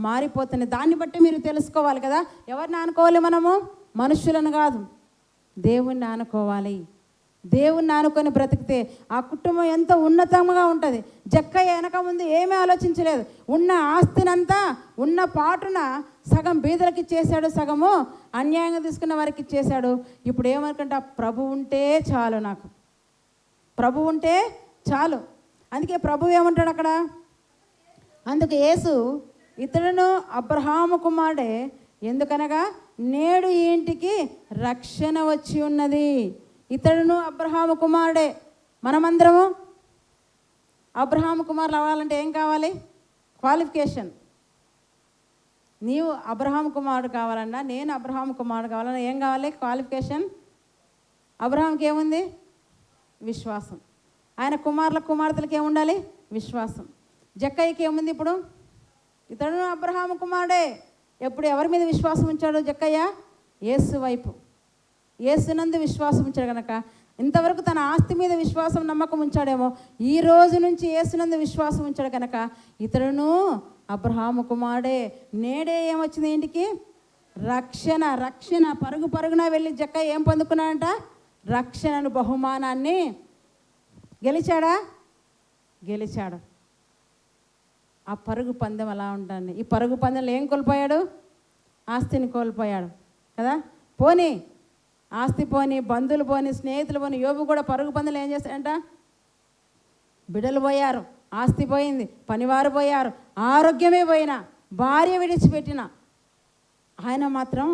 మారిపోతున్నాయి. దాన్ని బట్టి మీరు తెలుసుకోవాలి కదా. ఎవరిని ఆనుకోవాలి మనము? మనుషులను కాదు, దేవుణ్ణి ఆనుకోవాలి. దేవుణ్ణి ఆనుకొని బ్రతికితే ఆ కుటుంబం ఎంతో ఉన్నతంగా ఉంటుంది. జక్కయ్య వెనక ముందు ఏమీ ఆలోచించలేదు. ఉన్న ఆస్తినంతా ఉన్న పాటున సగం బీదలకి ఇచ్చేశాడు, సగము అన్యాయంగా తీసుకున్న వారికి ఇచ్చేశాడు. ఇప్పుడు ఏమనుకుంటా, ప్రభు ఉంటే చాలు, నాకు ప్రభు ఉంటే చాలు. అందుకే ప్రభు ఏమంటాడు అక్కడ, అందుకు యేసు ఇతడును అబ్రహాము కుమారుడే, ఎందుకనగా నేడు ఈ ఇంటికి రక్షణ వచ్చి ఉన్నది. ఇతడును అబ్రహాము కుమారుడే. మనమందరము అబ్రహాము కుమారులు అవ్వాలంటే ఏం కావాలి? క్వాలిఫికేషన్. నీవు అబ్రహాము కుమారుడు కావాలన్నా, నేను అబ్రహాము కుమారుడు కావాలన్నా ఏం కావాలి? క్వాలిఫికేషన్. అబ్రహాంకి ఏముంది? విశ్వాసం. ఆయన కుమార్తెలకు ఏముండాలి? విశ్వాసం. జక్కయ్యకి ఏముంది? ఇప్పుడు ఇతడు అబ్రహాము కుమారుడే. ఎప్పుడు ఎవరి మీద విశ్వాసం ఉంచాడు జక్కయ్య? యేసు వైపు, యేసునందు విశ్వాసం ఉంచాడు కనుక ఇంతవరకు తన ఆస్తి మీద విశ్వాసం నమ్మకం ఉంచాడేమో, ఈ రోజు నుంచి యేసునందు విశ్వాసం ఉంచాడు కనుక ఇతడును అబ్రహాము కుమారుడే. నేడే ఏమొచ్చింది ఇంటికి? రక్షణ. రక్షణ పరుగున వెళ్ళి జక్కయ్య ఏం పొందుకున్నాడంట? రక్షణను, బహుమానాన్ని గెలిచాడా? గెలిచాడు. ఆ పరుగు పందెం అలా ఉంటుంది. ఈ పరుగు పందెంలో ఏం కోల్పోయాడు? ఆస్తిని కోల్పోయాడు కదా. పోనీ ఆస్తి పోని, బంధువులు పోని, స్నేహితులు పోని, యోబు కూడా పరుగు పందెంలో ఏం చేస్తాడంట? బిడ్డలు పోయారు, ఆస్తి పోయింది, పనివారు పోయారు, ఆరోగ్యమే పోయినా, భార్య విడిచిపెట్టిన ఆయన మాత్రం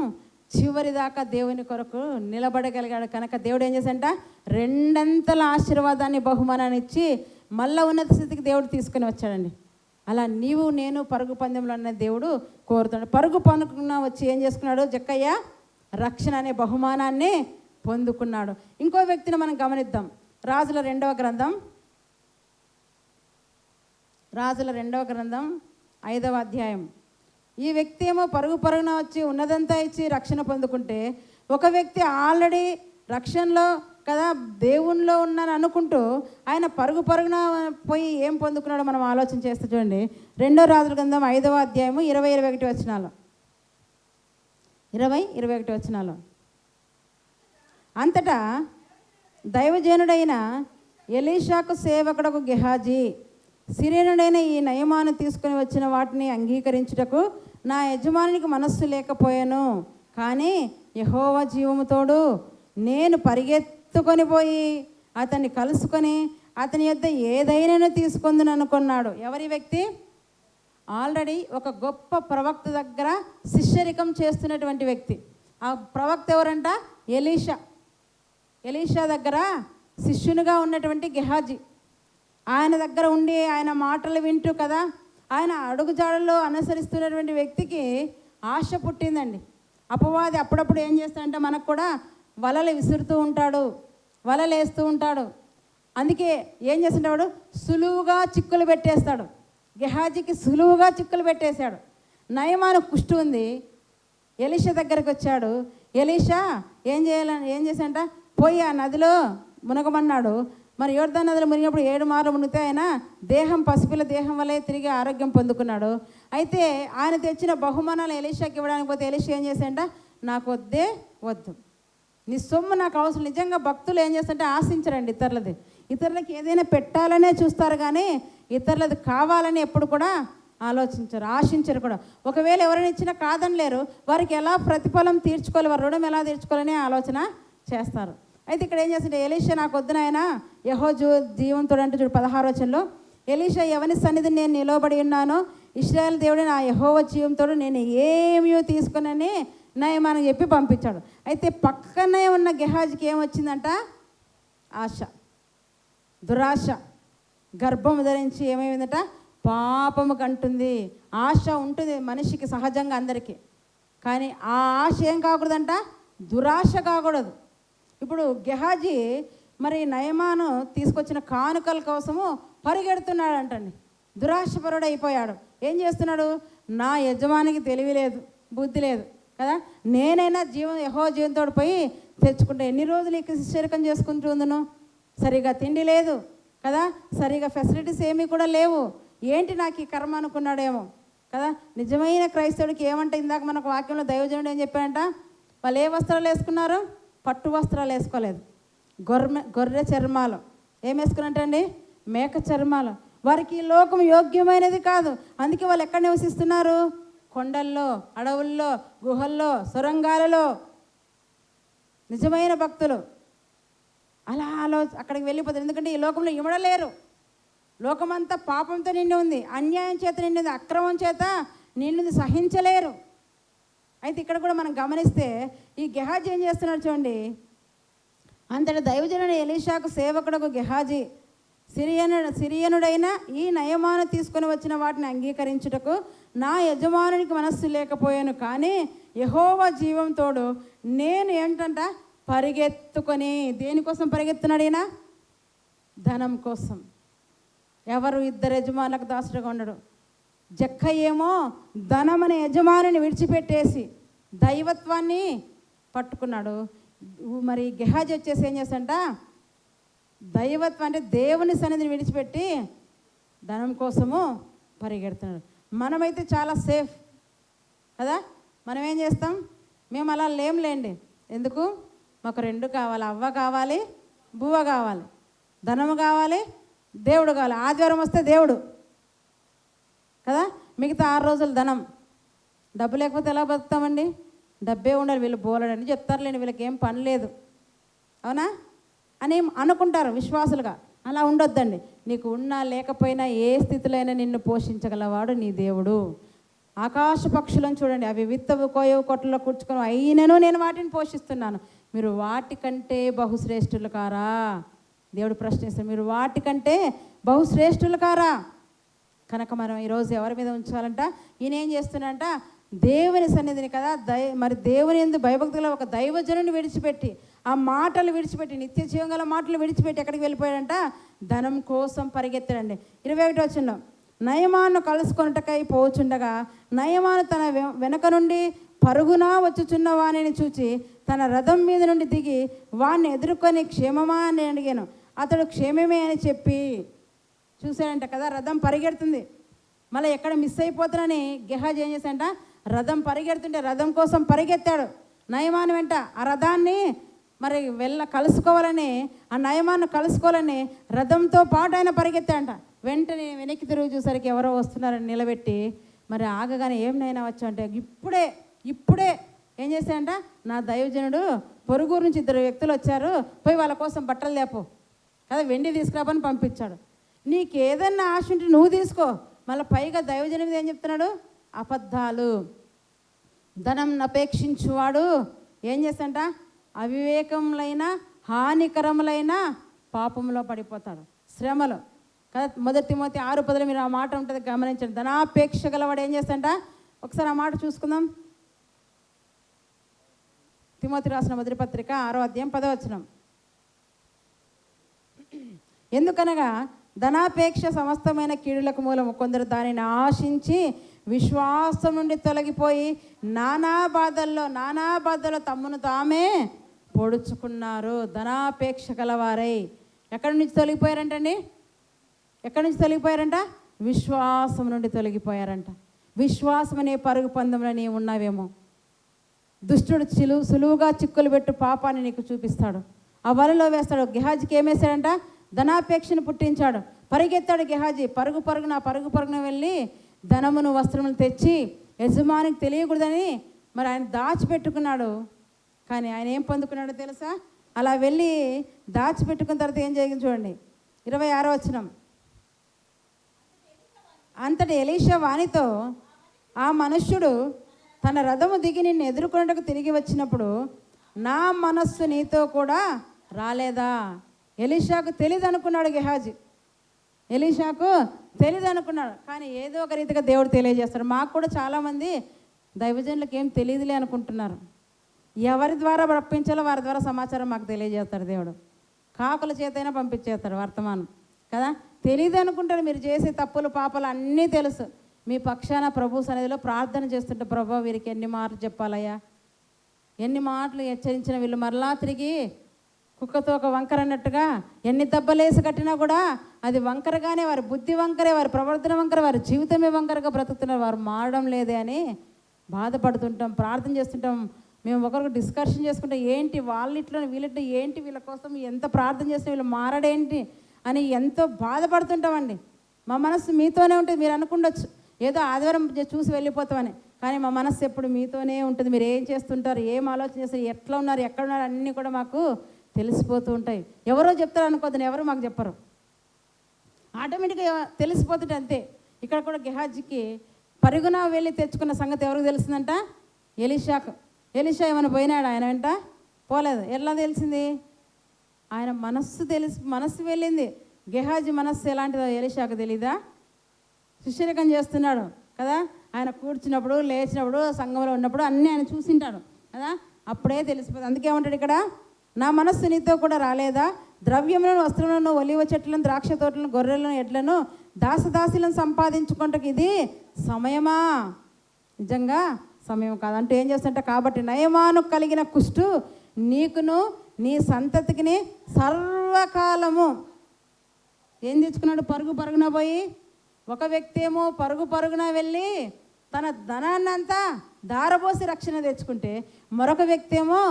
చివరి దాకా దేవుని కొరకు నిలబడగలిగాడు కనుక దేవుడు ఏం చేశాడంట? రెండంతల ఆశీర్వాదాన్ని, బహుమానాన్ని ఇచ్చి మళ్ళా ఉన్నత స్థితికి దేవుడు తీసుకుని వచ్చాడండి. అలా నీవు నేను పరుగు పందెంలో అన్న దేవుడు కోరుతాడు. పరుగు పనుకున్న వచ్చి ఏం చేసుకున్నాడు జక్కయ్య? రక్షణ అనే బహుమానాన్ని పొందుకున్నాడు. ఇంకో వ్యక్తిని మనం గమనిద్దాం. రాజుల రెండవ గ్రంథం 5వ అధ్యాయం. ఈ వ్యక్తి ఏమో పరుగున వచ్చి ఉన్నదంతా ఇచ్చి రక్షణ పొందుకుంటే, ఒక వ్యక్తి ఆల్రెడీ రక్షణలో కదా, దేవునిలో ఉన్నాను అనుకుంటూ ఆయన పరుగున పోయి ఏం పొందుకున్నాడో మనం ఆలోచన చేస్తూ చూడండి. 2వ రాజుల గ్రంథం 5వ అధ్యాయము 20-21 వచనాలు. 20-21 వచనాలు. అంతటా దైవజనుడైన ఎలీషాకు సేవకుడకు గెహాజీ, సిరియనుడైన ఈ నయమాను తీసుకుని వచ్చిన వాటిని అంగీకరించుటకు నా యజమానికి మనస్సు లేకపోయాను. కానీ యెహోవా జీవముతోడు నేను పరిగెత్తుకొని పోయి అతన్ని కలుసుకొని అతని యొద్ద ఏదైనా తీసుకుందని అనుకున్నాడు. ఎవరి వ్యక్తి? ఆల్రెడీ ఒక గొప్ప ప్రవక్త దగ్గర శిష్యరికం చేస్తున్నటువంటి వ్యక్తి. ఆ ప్రవక్త ఎవరంట? ఎలీషా. ఎలీషా దగ్గర శిష్యునిగా ఉన్నటువంటి గెహాజీ. ఆయన దగ్గర ఉండి ఆయన మాటలు వింటూ కదా, ఆయన అడుగుజాడల్లో అనుసరిస్తున్నటువంటి వ్యక్తికి ఆశ పుట్టిందండి. అపవాది అప్పుడప్పుడు ఏం చేస్తాడంటే మనకు కూడా వలలు విసురుతూ ఉంటాడు, వలలు వేస్తూ ఉంటాడు. అందుకే ఏం చేస్తుంటాడు? సులువుగా చిక్కులు పెట్టేస్తాడు. గెహాజీకి సులువుగా చిక్కులు పెట్టేశాడు. నయమాను కుష్టు ఉంది. ఎలీషా దగ్గరికి వచ్చాడు. ఎలీషా ఏం చేశాడంట? పోయి ఆ నదిలో మునగమన్నాడు. మరి యోర్దాను నదిలో మునిగినప్పుడు 7 మార్లు మునిగితే ఆయన దేహం పసిపిల్ల దేహం వల్లే తిరిగి ఆరోగ్యం పొందుకున్నాడు. అయితే ఆయన తెచ్చిన బహుమానాలు ఎలీషాకి ఇవ్వడానికి పోతే ఎలీషా ఏం చేశాడంట? నాకు వద్దు, నీ సొమ్ము నాకు అవసరం. నిజంగా భక్తులు ఏం చేస్తారంటే ఆశించరండి ఇతరులది. ఇతరులకి ఏదైనా పెట్టాలనే చూస్తారు కానీ ఇతరులది కావాలని ఎప్పుడు కూడా ఆలోచించరు, ఆశించరు కూడా. ఒకవేళ ఎవరైనా ఇచ్చినా కాదనలేరు. వారికి ఎలా ప్రతిఫలం తీర్చుకోవాలి, వారి రుణం ఎలా తీర్చుకోవాలని ఆలోచన చేస్తారు. అయితే ఇక్కడ ఏం చేస్తుంటే ఎలీషా నాకు వద్దు నాయనా, యెహోవా జీవంతో అంటే చూడు 16వ వచనంలో, ఎలీషా ఎవరి సన్నిధిని నేను నిలబడి ఉన్నానో ఇశ్రాయేలు దేవుడు నా యెహోవా జీవంతో నేను ఏమీ తీసుకునని నయమానని చెప్పి పంపించాడు. అయితే పక్కనే ఉన్న గెహాజీకి ఏమొచ్చిందంట? ఆశ, దురాశ. గర్భం ధరించి ఏమైందట? పాపము కంటుంది. ఆశ ఉంటుంది మనిషికి సహజంగా అందరికీ. కానీ ఆ ఆశ ఏం కాకూడదంట? దురాశ కాకూడదు. ఇప్పుడు గెహాజీ మరి నయమాను తీసుకొచ్చిన కానుకల కోసము పరిగెడుతున్నాడంటండి. దురాశపరుడు అయిపోయాడు. ఏం చేస్తున్నాడు? నా యజమానికి తెలివి లేదు, బుద్ధి లేదు కదా, నేనైనా యెహోవా జీవంతో పోయి తెచ్చుకుంటే ఎన్ని రోజులు ఇక శిష్యరికం చేసుకుంటుందను? సరిగా తిండి లేదు కదా, సరిగా ఫెసిలిటీస్ ఏమీ కూడా లేవు. ఏంటి నాకు ఈ కర్మ అనుకున్నాడేమో కదా. నిజమైన క్రైస్తవుడికి ఏమంటే ఇందాక మనకు వాక్యంలో దైవజనుడు ఏం చెప్పాడంట, వాళ్ళు ఏ వస్త్రాలు వేసుకున్నారు? పట్టు వస్త్రాలు వేసుకోలేదు, గొర్రె చర్మాలు. ఏం వేసుకున్నట్టండి? మేక చర్మాలు. వారికి ఈ లోకం యోగ్యమైనది కాదు. అందుకే వాళ్ళు ఎక్కడ నివసిస్తున్నారు? కొండల్లో, అడవుల్లో, గుహల్లో, సొరంగాలలో. నిజమైన భక్తులు అలా అక్కడికి వెళ్ళిపోతారు. ఎందుకంటే ఈ లోకంలో ఇమడలేరు. లోకమంతా పాపంతో నిండి ఉంది, అన్యాయం చేత నిండింది, అక్రమం చేత నిండింది, సహించలేరు. అయితే ఇక్కడ కూడా మనం గమనిస్తే ఈ గెహాజీ ఏం చేస్తున్నాడు చూడండి. అంతటి దైవజనుడు ఎలీషాకు సేవకుడకు గెహాజీ, సిరియనుడైన ఈ నయమాను తీసుకొని వచ్చిన వాటిని అంగీకరించుటకు నా యజమానునికి మనస్సు లేకపోయాను. కానీ యెహోవా జీవం తోడు నేను ఏంటంట పరిగెత్తుకొని, దేనికోసం పరిగెత్తున్నాడు ఈయన? ధనం కోసం. ఎవరు? ఇద్దరు యజమానులకు దాసుడుగా ఉండడు. జక్క ఏమో ధనం అనే యజమానిని విడిచిపెట్టేసి దైవత్వాన్ని పట్టుకున్నాడు. మరి గెహాజీ వచ్చేసి ఏం చేస్తాడంట? దైవత్వం అంటే దేవుని సన్నిధిని విడిచిపెట్టి ధనం కోసము పరిగెడుతున్నాడు. మనమైతే చాలా సేఫ్ కదా. మనం ఏం చేస్తాం? మేము అలా లేంలేండి. ఎందుకు? మాకు రెండు కావాలి, అవ్వ కావాలి, బువ్వ కావాలి, ధనము కావాలి, దేవుడు కావాలి. ఆదివారం వస్తే దేవుడు కదా, మిగతా 6 రోజులు ధనం. డబ్బు లేకపోతే ఎలా బతుకుతామండి? డబ్బే ఉండాలి, వీళ్ళు బోలడని చెప్తారులేండి, వీళ్ళకి ఏం పని లేదు, అవునా అని అనుకుంటారు విశ్వాసులుగా. అలా ఉండొద్దండి. నీకు ఉన్నా లేకపోయినా ఏ స్థితిలో అయినా నిన్ను పోషించగలవాడు నీ దేవుడు. ఆకాశ పక్షులను చూడండి, అవి విత్తవు, కోయవు, కొట్టలో కూర్చుకొని, అయినను నేను వాటిని పోషిస్తున్నాను. మీరు వాటికంటే బహుశ్రేష్ఠులు కారా? దేవుడు ప్రశ్నిస్తాడు, మీరు వాటికంటే బహుశ్రేష్ఠులు కారా? కనుక మనం ఈరోజు ఎవరి మీద ఉంచాలంట? ఈయన ఏం చేస్తున్నాడంట? దేవుని సన్నిధిని కదా, మరి దేవుని యందు భయభక్తుల ఒక దైవజనుని విడిచిపెట్టి, ఆ మాటలు విడిచిపెట్టి, నిత్య జీవం గల మాటలు విడిచిపెట్టి ఎక్కడికి వెళ్ళిపోయాడంట? ధనం కోసం పరిగెత్తాడండి. 21వ వచనంలో, నయమాను కలుసుకొనుటకై పోచుండగా నయమాను తన వెనక నుండి పరుగునా వచ్చుచున్న వాణిని చూచి తన రథం మీద నుండి దిగి వాణ్ణి ఎదుర్కొని క్షేమమా అని అడిగాను. అతడు క్షేమమే అని చెప్పి చూశాడంట కదా. రథం పరిగెడుతుంది, మళ్ళీ ఎక్కడ మిస్ అయిపోతానని గెహాజీ ఏం చేశాడంట? రథం పరిగెడుతుంటే రథం కోసం పరిగెత్తాడు. నయమాను వెంట ఆ రథాన్ని మరి కలుసుకోవాలని, ఆ నయమాను కలుసుకోవాలని రథంతో పాటు ఆయన పరిగెత్తాడంట. వెంటనే వెనక్కి తిరిగి చూసరికి ఎవరో వస్తున్నారని నిలబెట్టి, మరి ఆగగానే ఏమైనా వచ్చా అంటే ఇప్పుడే ఏం చేశాడంట? నా దైవజనుడు పొరుగురు నుంచి 2 వ్యక్తులు వచ్చారు, పోయి వాళ్ళ కోసం బట్టలు లేపు కదా, వెండి తీసుకురాపని పంపించాడు. నీకు ఏదన్నా ఆశ ఉంటే నువ్వు తీసుకో. మళ్ళీ పైగా దైవజనుడు ఏం చెప్తున్నాడు? అబద్ధాలు. ధనం అపేక్షించువాడు ఏం చేస్తాడంట? అవివేకములైన హానికరములైన పాపంలో పడిపోతాడు, శ్రమలు కదా. 1 తిమోతి 6:10 మీరు ఆ మాట ఉంటుంది గమనించండి. ధనాపేక్ష గలవాడు ఏం చేస్తాడంట? ఒకసారి ఆ మాట చూసుకుందాం. తిమోతి రాసిన 1వ పత్రిక 6వ అధ్యాయం 10వ వచనం. ఎందుకనగా ధనాపేక్ష సమస్తమైన కీడులకు మూలము. కొందరు దానిని ఆశించి విశ్వాసం నుండి తొలగిపోయి నానా బాధల్లో తమ్మును తామే పొడుచుకున్నారు. ధనాపేక్ష గలవారై ఎక్కడి నుంచి తొలగిపోయారంటండి? ఎక్కడి నుంచి తొలగిపోయారంట? విశ్వాసం నుండి తొలగిపోయారంట. విశ్వాసం అనే పరుగు పందెంలో నీవు ఉన్నావేమో. దుష్టుడు సులువుగా చిక్కులు పెట్టు పాపాన్ని నీకు చూపిస్తాడు, ఆ వలలో వేస్తాడు. గెహాజీకి ఏమేశాడంట? ధనాపేక్షను పుట్టించాడు. పరిగెత్తాడు గెహాజీ, పరుగున వెళ్ళి ధనమును వస్త్రములు తెచ్చి యజమానికి తెలియకూడదని మరి ఆయన దాచిపెట్టుకున్నాడు. కానీ ఆయన ఏం పొందుకున్నాడో తెలుసా? అలా వెళ్ళి దాచిపెట్టుకున్న తర్వాత ఏం జరిగింది చూడండి. 26వ వచనం. అంతటి ఎలీషా వానితో, ఆ మనుష్యుడు తన రథము దిగి నిన్ను ఎదుర్కొన్నట్టుకు తిరిగి వచ్చినప్పుడు నా మనస్సు నీతో కూడా రాలేదా? ఎలీషాకు తెలియదు అనుకున్నాడు గెహాజీ, ఎలీషాకు తెలియదు అనుకున్నాడు. కానీ ఏదో ఒక రీతిగా దేవుడు తెలియజేస్తాడు. మాకు కూడా చాలామంది దైవజనులకు ఏం తెలియదులే అనుకుంటున్నారు. ఎవరి ద్వారా రప్పించాలో వారి ద్వారా సమాచారం మాకు తెలియజేస్తాడు దేవుడు. కాకుల చేతైనా పంపించేస్తాడు వర్తమానం కదా. తెలియదు అనుకుంటారు. మీరు చేసే తప్పులు పాపాలు అన్నీ తెలుసు. మీ పక్షాన ప్రభు సన్నిధిలో ప్రార్థన చేస్తుంటే, ప్రభు వీరికి ఎన్ని మాటలు చెప్పాలయ్యా, ఎన్ని మాటలు హెచ్చరించిన వీళ్ళు మరలా తిరిగి కుక్కతో ఒక వంకర అన్నట్టుగా ఎన్ని దెబ్బలేసి కట్టినా కూడా అది వంకరగానే, వారి బుద్ధి వంకరే, వారి ప్రవర్తన వంకర, వారి జీవితమే వంకరగా బ్రతుకుతున్నారు, వారు మారడం లేదే అని బాధపడుతుంటాం, ప్రార్థన చేస్తుంటాం. మేము ఒకరికి డిస్కషన్ చేసుకుంటే ఏంటి వాళ్ళిట్లో వీళ్ళిట్లో ఏంటి, వీళ్ళ కోసం ఎంత ప్రార్థన చేస్తే వీళ్ళు మారడేంటి అని ఎంతో బాధపడుతుంటామండి. మా మనసు మీతోనే ఉంటుంది. మీరు అనుకుండొచ్చు ఏదో ఆదివారం చూసి వెళ్ళిపోతామని, కానీ మా మనసు ఎప్పుడు మీతోనే ఉంటుంది. మీరు ఏం చేస్తుంటారు, ఏం ఆలోచన చేస్తారు, ఎట్లా ఉన్నారు, ఎక్కడ ఉన్నారు అన్నీ కూడా మాకు తెలిసిపోతూ ఉంటాయి. ఎవరో చెప్తారు అనుకోద్దని, ఎవరు మాకు చెప్పరు, ఆటోమేటిక్గా తెలిసిపోతుంటే అంతే. ఇక్కడ కూడా గెహాజీకి పరుగున వెళ్ళి తెచ్చుకున్న సంగతి ఎవరికి తెలిసిందంట? ఎలీషాకు. ఎలీషా ఏమైనా పోయినాడు ఆయన వెంట? పోలేదు. ఎలా తెలిసింది? ఆయన మనస్సు వెళ్ళింది. గెహాజీ మనస్సు ఎలాంటిదో ఎలీషాకు తెలీదా? శిష్యరికం చేస్తున్నాడు కదా, ఆయన కూర్చున్నప్పుడు, లేచినప్పుడు, సంఘంలో ఉన్నప్పుడు అన్నీ ఆయన చూసింటాడు కదా, అప్పుడే తెలిసిపోతుంది. అందుకే ఏమంటాడు ఇక్కడ, నా మనస్సు నీతో కూడా రాలేదా? ద్రవ్యములను, వస్త్రములను, ఒలివ చెట్లను, ద్రాక్ష తోటలను, గొర్రెలను, ఎడ్లను, దాసదాసులను సంపాదించుకుంటకు ఇది సమయమా? నిజంగా సమయం కాదు. అంటే ఏం చేస్తుంటే, కాబట్టి నయమాను కలిగిన కుష్టు నీకును నీ సంతతికిని సర్వకాలము. ఏం తెచ్చుకున్నాడు? పరుగున పోయి. ఒక వ్యక్తి ఏమో పరుగున వెళ్ళి తన ధనాన్నంతా దారబోసి రక్షణ తెచ్చుకుంటే, మరొక వ్యక్తి ఏమో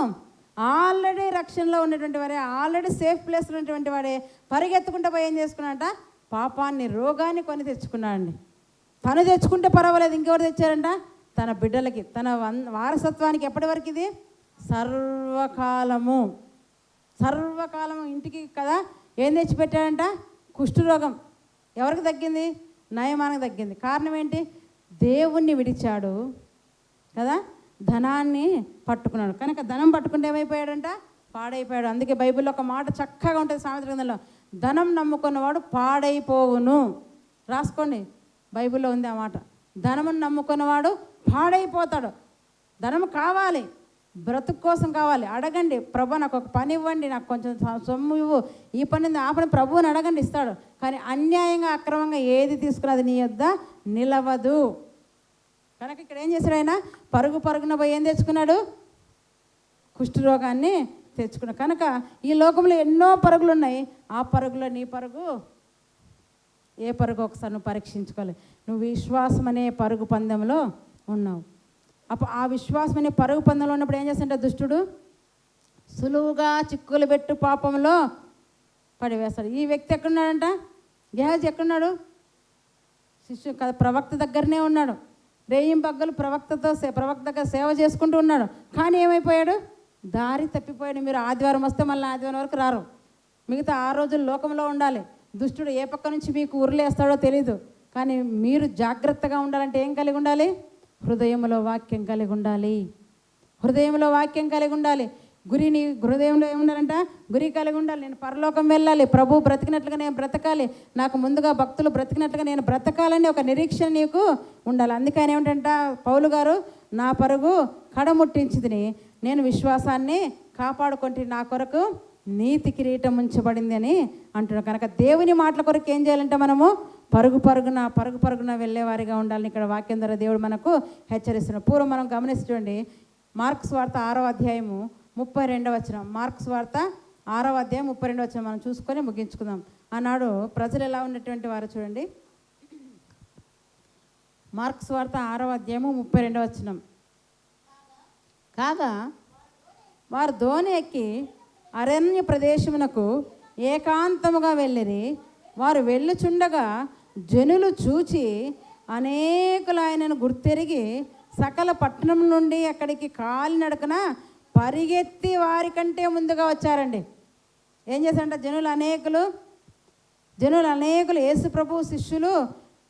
ఆల్రెడీ రక్షణలో ఉన్నటువంటి వాడే, ఆల్రెడీ సేఫ్ ప్లేస్లో ఉన్నటువంటి వాడే పరిగెత్తుకుంటూ పోయి ఏం చేసుకున్నాడంట? పాపాన్ని, రోగాన్ని కొని తెచ్చుకున్నాడండి. తను తెచ్చుకుంటే పర్వాలేదు, ఇంకెవరు తెచ్చారంట? తన బిడ్డలకి, తన వారసత్వానికి. ఎప్పటి వరకు ఇది? సర్వకాలము. ఇంటికి కదా ఏం తెచ్చిపెట్టాడంట? కుష్ఠరోగం. ఎవరికి తగ్గింది? నయమానికి తగ్గింది. కారణం ఏంటి? దేవుణ్ణి విడిచాడు కదా, ధనాన్ని పట్టుకున్నాడు. కనుక ధనం పట్టుకుంటే ఏమైపోయాడంట? పాడైపోయాడు. అందుకే బైబిల్లో ఒక మాట చక్కగా ఉంటుంది, సామెతల గ్రంథంలో, ధనం నమ్ముకున్నవాడు పాడైపోవును. రాసుకోండి, బైబిల్లో ఉంది ఆ మాట. ధనమును నమ్ముకున్నవాడు పాడైపోతాడు. ధనం కావాలి, బ్రతుకు కోసం కావాలి. అడగండి, ప్రభు నాకు ఒక పని ఇవ్వండి, నాకు కొంచెం సొమ్ము ఇవ్వు, ఈ పని ఆ పని ప్రభువుని అడగండి, ఇస్తాడు. కానీ అన్యాయంగా, అక్రమంగా ఏది తీసుకున్నది నీ యొద్ద నిలవదు. కనుక ఇక్కడ ఏం చేశాడు ఆయన? పరుగున పోయి ఏం తెచ్చుకున్నాడు? కుష్ఠరోగాన్ని తెచ్చుకున్నాడు. కనుక ఈ లోకంలో ఎన్నో పరుగులు ఉన్నాయి. ఆ పరుగులో నీ పరుగు ఏ పరుగు? ఒకసారి నువ్వు పరీక్షించుకోవాలి. నువ్వు విశ్వాసం అనే పరుగు పందెంలో ఉన్నావు. ఆ విశ్వాసం అనే పరుగు పందెంలో ఉన్నప్పుడు ఏం చేస్తుంటే దుష్టుడు సులువుగా చిక్కులు పెట్టు పాపంలో పడివేస్తాడు. ఈ వ్యక్తి ఎక్కడున్నాడంట? గెహాజీ ఎక్కడున్నాడు? ప్రవక్త దగ్గరనే ఉన్నాడు. రేయింపగ్గలు ప్రవక్త దగ్గర సేవ చేసుకుంటూ ఉన్నాడు. కానీ ఏమైపోయాడు? దారి తప్పిపోయాడు. మీరు ఆదివారం వస్తే మళ్ళీ ఆదివారం వరకు రారు. మిగతా 6 రోజులు లోకంలో ఉండాలి. దుష్టుడు ఏ పక్క నుంచి మీకు ఉరులేస్తాడో తెలీదు. కానీ మీరు జాగ్రత్తగా ఉండాలంటే ఏం కలిగి ఉండాలి? హృదయంలో వాక్యం కలిగి ఉండాలి. గురిని హృదయంలో ఏముండాలంట? గురి కలిగి ఉండాలి. నేను పరలోకం వెళ్ళాలి, ప్రభు బ్రతికినట్లుగా నేను బ్రతకాలి, నాకు ముందుగా భక్తులు బ్రతికినట్లుగా నేను బ్రతకాలని ఒక నిరీక్షణ నీకు ఉండాలి. అందుకని ఏమిటంట పౌలు గారు, నా పరుగు కడముట్టించితిని, నేను విశ్వాసాన్ని కాపాడుకుంటే నా కొరకు నీతి కిరీటం ఉంచబడింది అని అంటున్నాడు. కనుక దేవుని మాటల కొరకు ఏం చేయాలంటే మనము పరుగున వెళ్ళేవారిగా ఉండాలని ఇక్కడ వాక్యం ద్వారా దేవుడు మనకు హెచ్చరిస్తున్నాడు. పూర్వం మనం గమనించి చూడండి, మార్క్స్ వార్త 6వ అధ్యాయము 32వ వచనం. మార్క్స్ వార్త 6వ అధ్యాయం 32వ వచనం మనం చూసుకొని ముగించుకుందాం. ఆనాడు ప్రజలు ఎలా ఉన్నటువంటి వారు చూడండి. మార్క్స్ వార్త 6వ అధ్యాయము 32వ వచనం. కాగా వారు దోణి ఎక్కి అరణ్య ప్రదేశమునకు ఏకాంతముగా వెళ్ళిరి. వారు వెళ్ళుచుండగా జనులు చూచి అనేకులు ఆయనను గుర్తెరిగి సకల పట్టణం నుండి అక్కడికి కాలినడకన పరిగెత్తి వారి కంటే ముందుగా వచ్చారండి. ఏం చేశారంట? జనులు అనేకులు యేసు ప్రభు శిష్యులు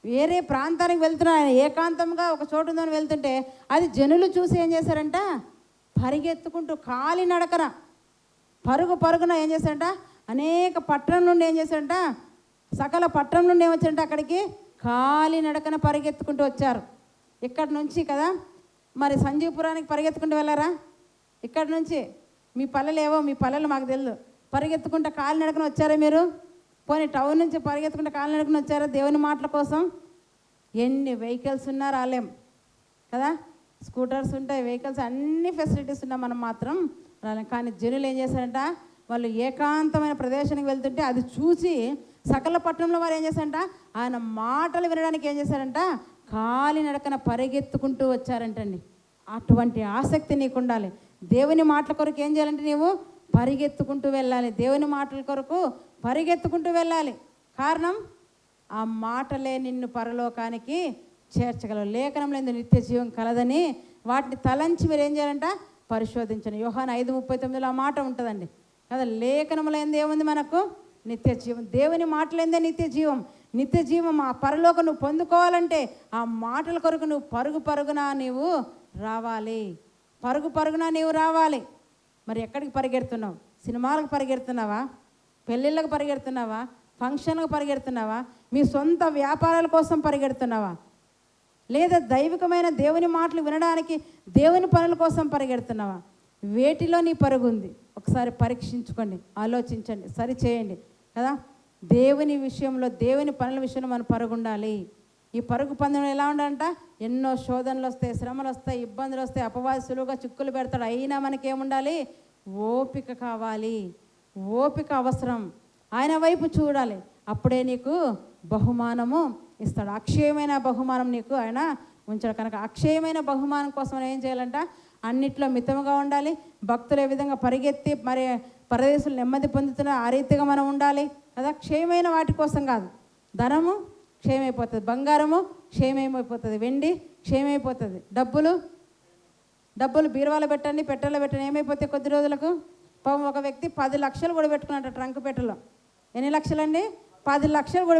వేరే ప్రాంతానికి వెళ్తున్నారు. ఆయన ఏకాంతంగా ఒక చోటు ఉందని వెళ్తుంటే అది జనులు చూసి ఏం చేశారంట? పరిగెత్తుకుంటూ కాలినడకన పరుగున ఏం చేశారంట? అనేక పట్టణం నుండి ఏం చేశారంట? సకల పట్టణం నుండి ఏమొచ్చారంట? అక్కడికి కాలినడకన పరిగెత్తుకుంటూ వచ్చారు. ఇక్కడి నుంచి కదా మరి సంజీవపురానికి పరిగెత్తుకుంటూ వెళ్ళారా? ఇక్కడ నుంచి మీ పల్లెలు మాకు తెలియదు, పరిగెత్తుకుంటూ కాలినడకన వచ్చారా మీరు? పోనీ టౌన్ నుంచి పరిగెత్తుకుంటూ కాలినడకన వచ్చారా దేవుని మాటల కోసం? ఎన్ని వెహికల్స్ ఉన్నా రాలేం కదా, స్కూటర్స్ ఉంటాయి, వెహికల్స్ అన్ని ఫెసిలిటీస్ ఉన్నా మనం మాత్రం రాలేం. కానీ జనులు ఏం చేశారంట? వాళ్ళు ఏకాంతమైన ప్రదేశానికి వెళ్తుంటే అది చూసి సకల పట్టణంలో వారు ఏం చేశారంట, ఆయన మాటలు వినడానికి ఏం చేశారంట, కాలినడకన పరిగెత్తుకుంటూ వచ్చారంటండి. అటువంటి ఆసక్తి నీకు ఉండాలి. దేవుని మాటల కొరకు ఏం చేయాలంటే నీవు పరిగెత్తుకుంటూ వెళ్ళాలి. దేవుని మాటల కొరకు పరిగెత్తుకుంటూ వెళ్ళాలి. కారణం, ఆ మాటలే నిన్ను పరలోకానికి చేర్చగలవు. లేఖనంలో నిత్య జీవం కలదని వాటిని తలంచి మీరు ఏం చేయాలంట, పరిశోధించండి. యోహాను 5:39 ఆ మాట ఉంటుందండి కదా. లేఖనంలో ఏముంది మనకు? నిత్య జీవం. దేవుని మాటలేందే నిత్య జీవం. నిత్య జీవం ఆ పరలోకం నువ్వు పొందుకోవాలంటే ఆ మాటల కొరకు నువ్వు పరుగున నీవు రావాలి. పరుగున నీవు రావాలి. మరి ఎక్కడికి పరిగెడుతున్నావు? సినిమాలకు పరిగెడుతున్నావా? పెళ్ళిళ్ళకు పరిగెడుతున్నావా? ఫంక్షన్లకు పరిగెడుతున్నావా? మీ సొంత వ్యాపారాల కోసం పరిగెడుతున్నావా? లేదా దైవికమైన దేవుని మాటలు వినడానికి దేవుని పనుల కోసం పరిగెడుతున్నావా? వేటిలో నీ పరుగు ఉంది? ఒకసారి పరీక్షించుకోండి, ఆలోచించండి, సరిచేయండి కదా. దేవుని విషయంలో, దేవుని పనుల విషయంలో మనం పరుగు ఉండాలి. ఈ పరుగు పందెంలో ఎలా ఉండాలంట, ఎన్నో శోధనలు వస్తాయి, శ్రమలు వస్తాయి, ఇబ్బందులు వస్తాయి, అపవాది సులువుగా చిక్కులు పెడతాడు. అయినా మనకేముండాలి? ఓపిక కావాలి. ఓపిక అవసరం. ఆయన వైపు చూడాలి. అప్పుడే నీకు బహుమానము ఇస్తాడు. అక్షయమైన బహుమానం నీకు ఆయన ఉంచాడు. కనుక అక్షయమైన బహుమానం కోసం మనం ఏం చేయాలంట, అన్నిట్లో మితముగా ఉండాలి. భక్తులు ఏ విధంగా పరిగెత్తి మరి పరదేశులు నెమ్మది పొందుతున్న ఆ రీతిగా మనం ఉండాలి కదా. క్షయమైన వాటి కోసం కాదు. ధనము క్షయమైపోతుంది, బంగారము క్షయమైపోతుంది, వెండి క్షయమైపోతుంది, డబ్బులు బీరువాలో పెట్టండి, పెట్టెలో పెట్టండి, ఏమైపోతాయి కొద్ది రోజులకు. పాపం ఒక వ్యక్తి 10 లక్షలు కూడా పెట్టుకున్నట్ట ట్రంక్ పెట్టెలో. ఎన్ని లక్షలండి? 10 లక్షలు కూడా